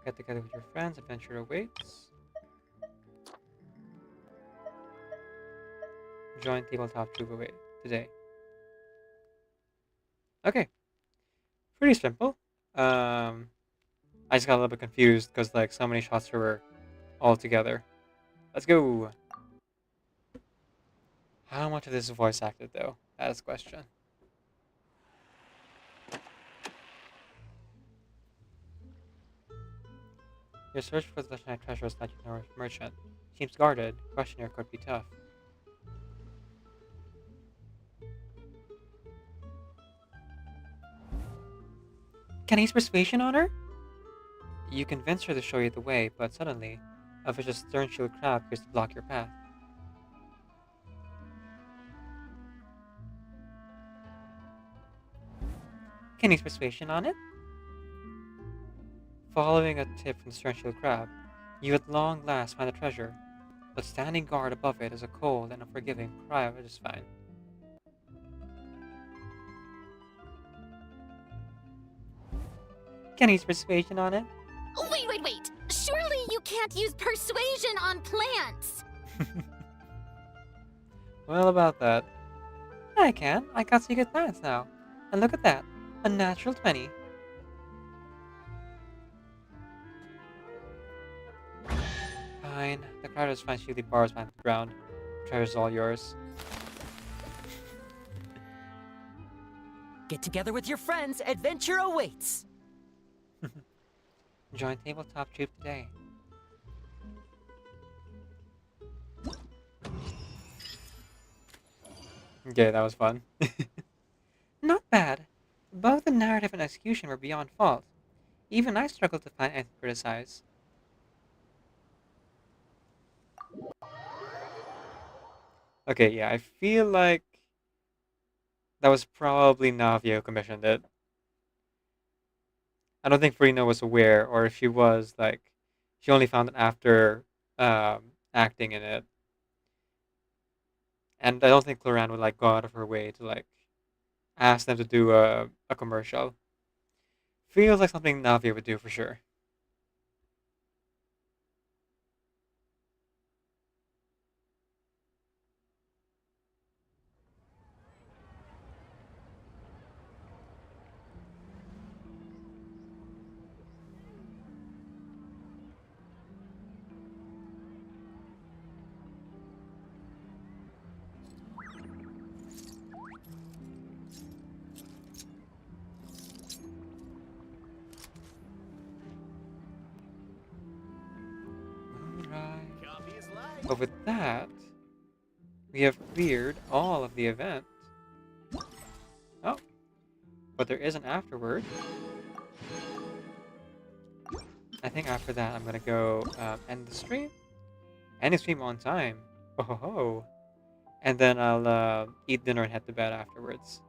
Get together with your friends, adventure awaits. Join tabletop troop away today. Okay. Pretty simple. I just got a little bit confused because like so many shots were all together. Let's go. How much of this is voice acted though? That's the question. Your search for the legendary treasure is not your merchant. Seems guarded. Questionnaire could be tough. Can I use persuasion on her? You convince her to show you the way, but suddenly, a vicious stern shield crab appears to block your path. Can you use persuasion on it? Following a tip from the stern shield crab, you at long last find the treasure, but standing guard above it is a cold and unforgiving cry, which is fine. Can I use persuasion on it? Wait, wait, wait! Surely you can't use persuasion on plants! Well, about that. I can. I got secret plants now. And look at that. A natural 20. Fine. The crowd just finds shieldly bars behind the ground. Treasure's all yours. Get together with your friends. Adventure awaits. Join Tabletop Troop today. Okay, that was fun. Not bad. Both the narrative and execution were beyond fault. Even I struggled to find anything to criticize. Okay, yeah, I feel like that was probably Navia who commissioned it. I don't think Farina was aware, or if she was, like, she only found it after acting in it. And I don't think Cloran would, like, go out of her way to, like, ask them to do a commercial. Feels like something Navia would do for sure. But with that, we have cleared all of the event. Oh, but there is an afterward. I think after that I'm gonna go end the stream. End the stream on time. Oh ho ho. And then I'll eat dinner and head to bed afterwards.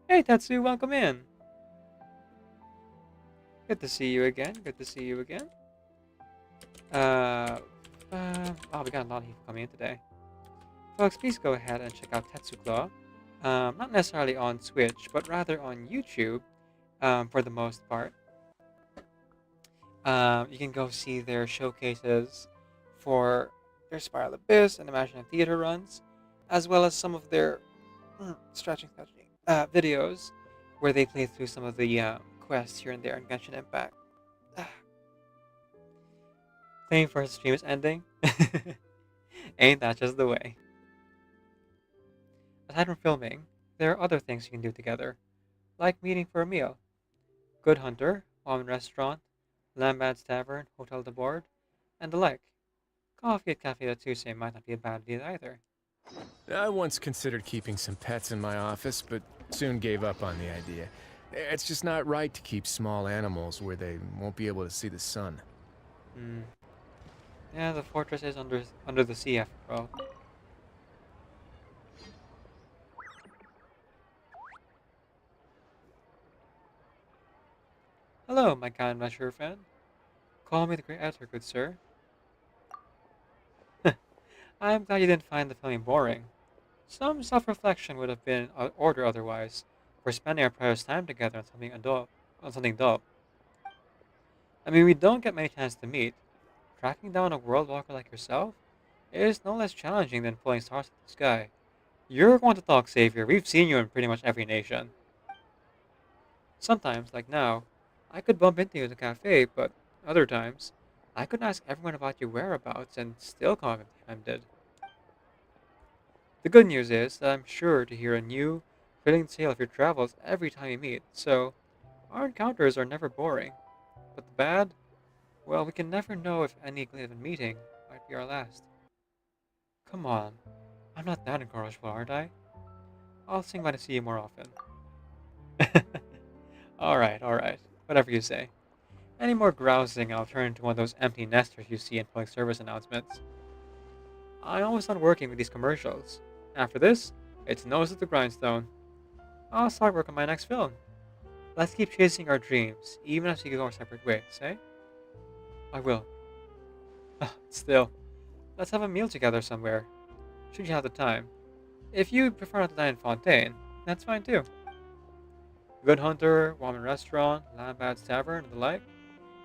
Hey Tetsu, welcome in. Good to see you again. Good to see you again. Oh, we got a lot of people coming in today. Folks, please go ahead and check out Tetsukla. Not necessarily on Switch, but rather on YouTube, for the most part. You can go see their showcases for their Spiral Abyss and Imaginary Theater runs, as well as some of their stretching videos, where they play through some of the quests here and there in Genshin Impact. Playing for his stream is ending. Ain't that just the way? Aside from filming, there are other things you can do together, like meeting for a meal. Good Hunter, Ramen Restaurant, Lambad's Tavern, Hotel de Board, and the like. Coffee at Cafe Latuse might not be a bad deal either. I once considered keeping some pets in my office, but soon gave up on the idea. It's just not right to keep small animals where they won't be able to see the sun. Yeah, the fortress is under the sea after all. Hello, my kind Mesher friend. Call me the great editor, good sir. I'm glad you didn't find the filming boring. Some self-reflection would have been in order otherwise, for spending our precious time together on something dull. I mean, we don't get many chances to meet. Tracking down a world walker like yourself is no less challenging than pulling stars from the sky. You're going to talk, Savior. We've seen you in pretty much every nation. Sometimes, like now, I could bump into you in the cafe, but other times, I could ask everyone about your whereabouts and still come up empty-handed. The good news is that I'm sure to hear a new, thrilling tale of your travels every time we meet, so our encounters are never boring. But the bad? Well, we can never know if any given meeting might be our last. Come on, I'm not that incorrigible, aren't I? I'll sing by to see you more often. Alright, whatever you say. Any more grousing, I'll turn into one of those empty nesters you see in public service announcements. I'm always done working with these commercials. After this, it's nose to the grindstone. I'll start work on my next film. Let's keep chasing our dreams, even as we go our separate ways, eh? I will. Still, let's have a meal together somewhere. Should you have the time. If you prefer not to dine in Fontaine, that's fine too. Good Hunter, Ramen Restaurant, Lambad's Tavern, and the like.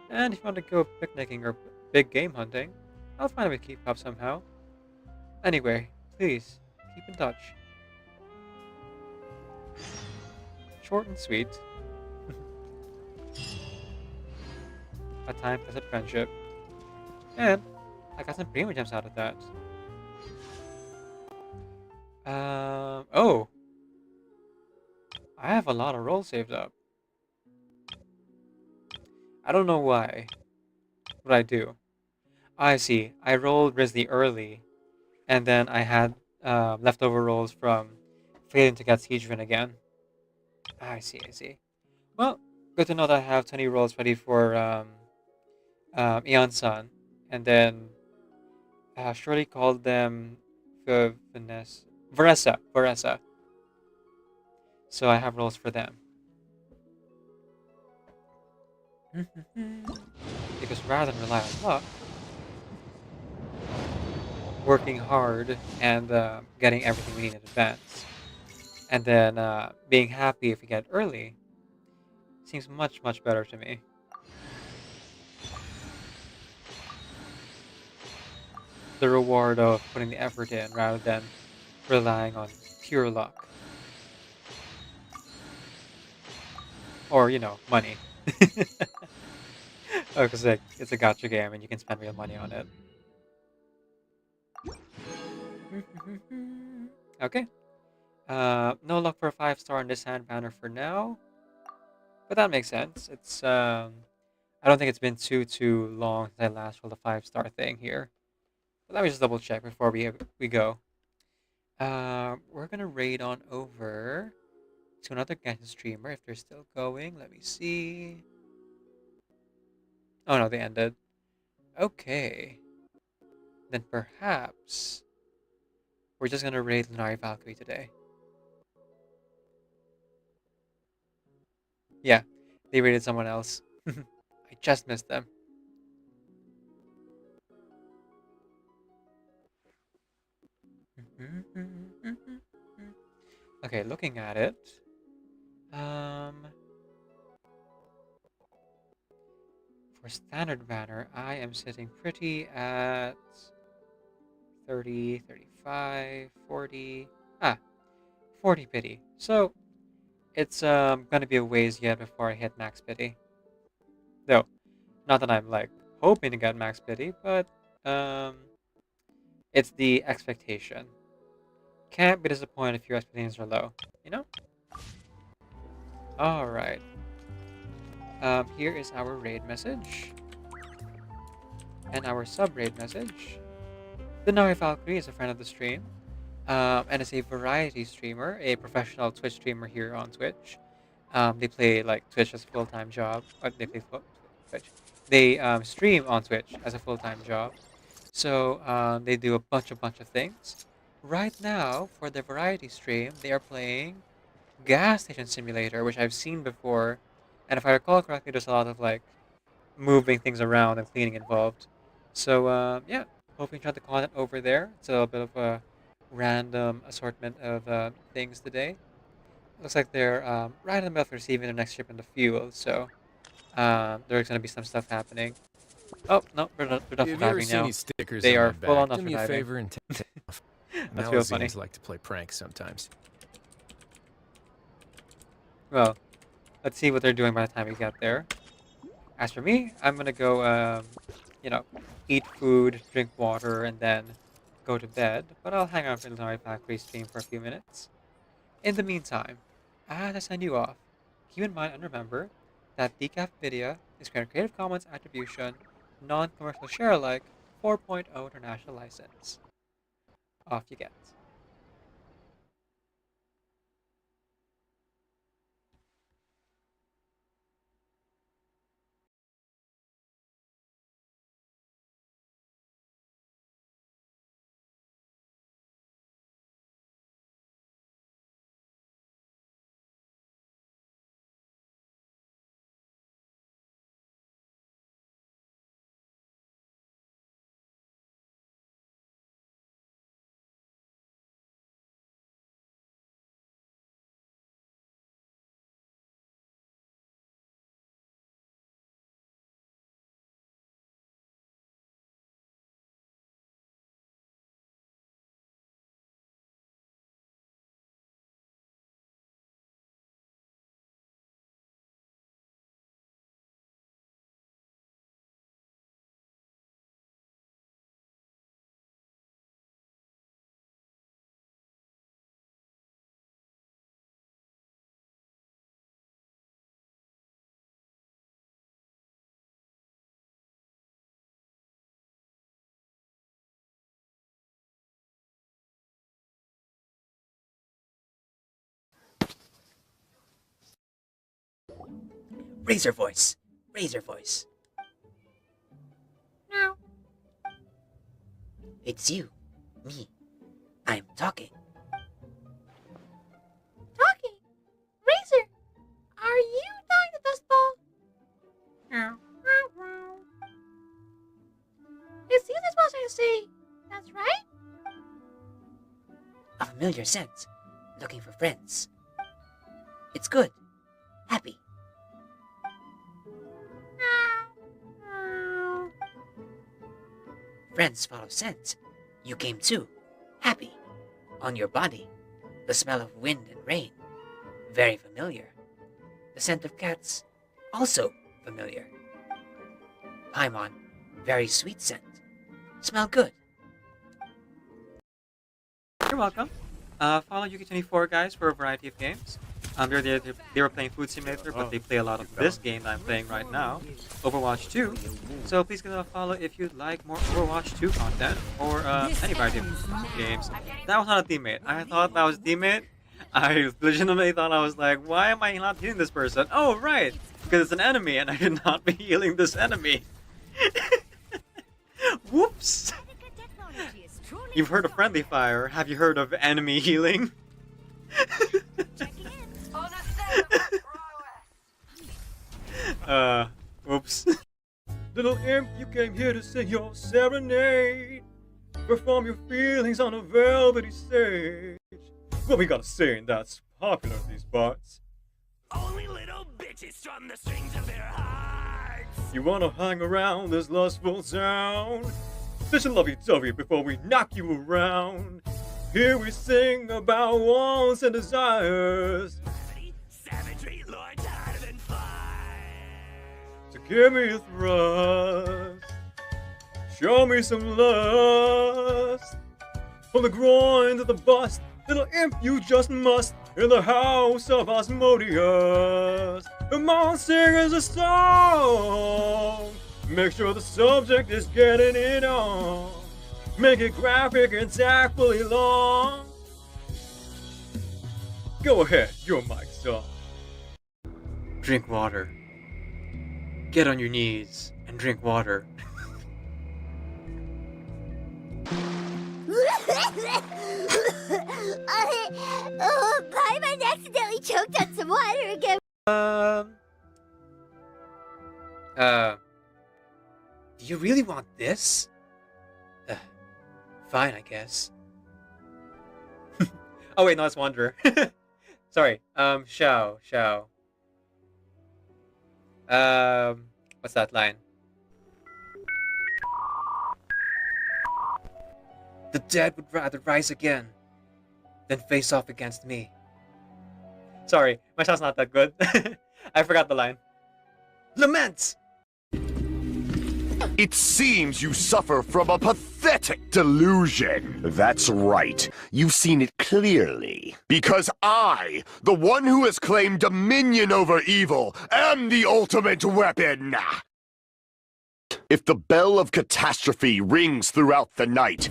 And if you want to go picnicking or big game hunting, I'll find a way to keep up somehow. Anyway, please, keep in touch. Short and sweet. A time-tested friendship. And I got some premium gems out of that. Oh. I have a lot of rolls saved up. I don't know why. What I do. I see. I rolled Risley early, and then I had leftover rolls from failing to get Siegevin again. I see, I see. Well, good to know that I have 20 rolls ready for Eon Sun, and then Shirley called them Varesa. So I have rolls for them. Because rather than rely on luck, working hard and getting everything we need in advance, and then being happy if we get early, seems much, much better to me. The reward of putting the effort in rather than relying on pure luck. Or, you know, money. Oh, because it's a gacha game and you can spend real money on it. Okay. No luck for a 5-star on this hand banner for now. But that makes sense. It's, I don't think it's been too long since I last rolled a 5-star thing here. But let me just double check before we go. We're gonna raid on over to another Genshin streamer if they're still going. Let me see. Oh no, they ended. Okay. Then perhaps we're just gonna raid Lunari Valkyrie today. Yeah, they raided someone else. I just missed them. Okay, looking at it. For standard banner, I am sitting pretty at 30, 35, 40. 40 pity. So it's gonna be a ways yet before I hit max pity. Though, not that I'm like hoping to get max pity, but it's the expectation. Can't be disappointed if your expectations are low, you know? Alright. Here is our raid message. And our sub-raid message. The Nari Valkyrie is a friend of the stream. And is a variety streamer, a professional Twitch streamer here on Twitch. They play like Twitch as a full-time job. They play Twitch. They stream on Twitch as a full-time job. So they do a bunch of things. Right now, for the variety stream, they are playing Gas Station Simulator, which I've seen before. And if I recall correctly, there's a lot of like moving things around and cleaning involved. So yeah, hoping to try the content over there. It's a little bit of a random assortment of things today. Looks like they're right in the middle of receiving their next shipment of fuel, so there's going to be some stuff happening. Oh, no, they're duffel Have you ever diving seen now. these stickers They on are my full on back? Do duffel me a diving. favor and take it off. That's real funny. Malazines like to play pranks sometimes. Well, let's see what they're doing by the time we get there. As for me, I'm going to go, you know, eat food, drink water, and then go to bed. But I'll hang out for the Nari Valkyrie stream for a few minutes. In the meantime, as I send you off, keep in mind and remember that Decaf Video is Creative Commons Attribution, Non-Commercial Share Alike 4.0 International License. Off you get. Raise your voice. Raise your voice. No. It's you. Me. I'm talking. Talking? Razor, are you talking to Dustball? No. It's you that's supposed to say, that's right? A familiar scent. Looking for friends. It's good. Happy. Friends follow scent. You came too. Happy. On your body. The smell of wind and rain. Very familiar. The scent of cats. Also familiar. Paimon. Very sweet scent. Smell good. You're welcome. Follow Yuki24 guys for a variety of games. They were playing Food Simulator, but they play a lot of this game that I'm playing right now, Overwatch 2. So please give them a follow if you'd like more Overwatch 2 content, or any variety of games. That was not a teammate. I thought that was a teammate. I legitimately thought, I was like, why am I not healing this person? Oh, right! Because it's an enemy, and I should not be healing this enemy. Whoops! You've heard of friendly fire. Have you heard of enemy healing? Oops. Little imp, you came here to sing your serenade. Perform your feelings on a velvety stage. What we gotta sing that's popular in these parts? Only little bitches strum the strings of their hearts. You wanna hang around this lustful town? Such a lovey-dovey before we knock you around. Here we sing about wants and desires. Savagery, lords harder than fire. So give me a thrust. Show me some lust. From the groin to the bust, little imp, you just must. In the house of Asmodeus. Come on, sing us a song. Make sure the subject is getting it on. Make it graphic and tactfully long. Go ahead, your mic's on. Drink water. Get on your knees and drink water. Paimon accidentally choked on some water again. Do you really want this? Fine, I guess. Oh wait, no, it's Wanderer. Sorry, Shao. What's that line? The dead would rather rise again than face off against me. Sorry, my shot's not that good. I forgot the line. Lament! It seems you suffer from a pathetic delusion. That's right. You've seen it clearly. Because I, the one who has claimed dominion over evil, am the ultimate weapon. If the bell of catastrophe rings throughout the night,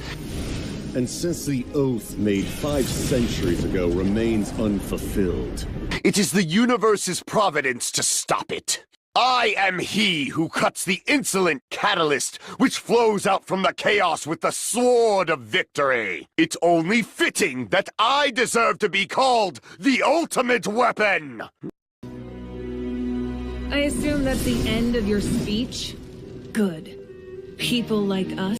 and since the oath made 5 centuries ago remains unfulfilled, it is the universe's providence to stop it. I am he who cuts the insolent catalyst which flows out from the chaos with the sword of victory. It's only fitting that I deserve to be called the ultimate weapon. I assume that's the end of your speech? Good. People like us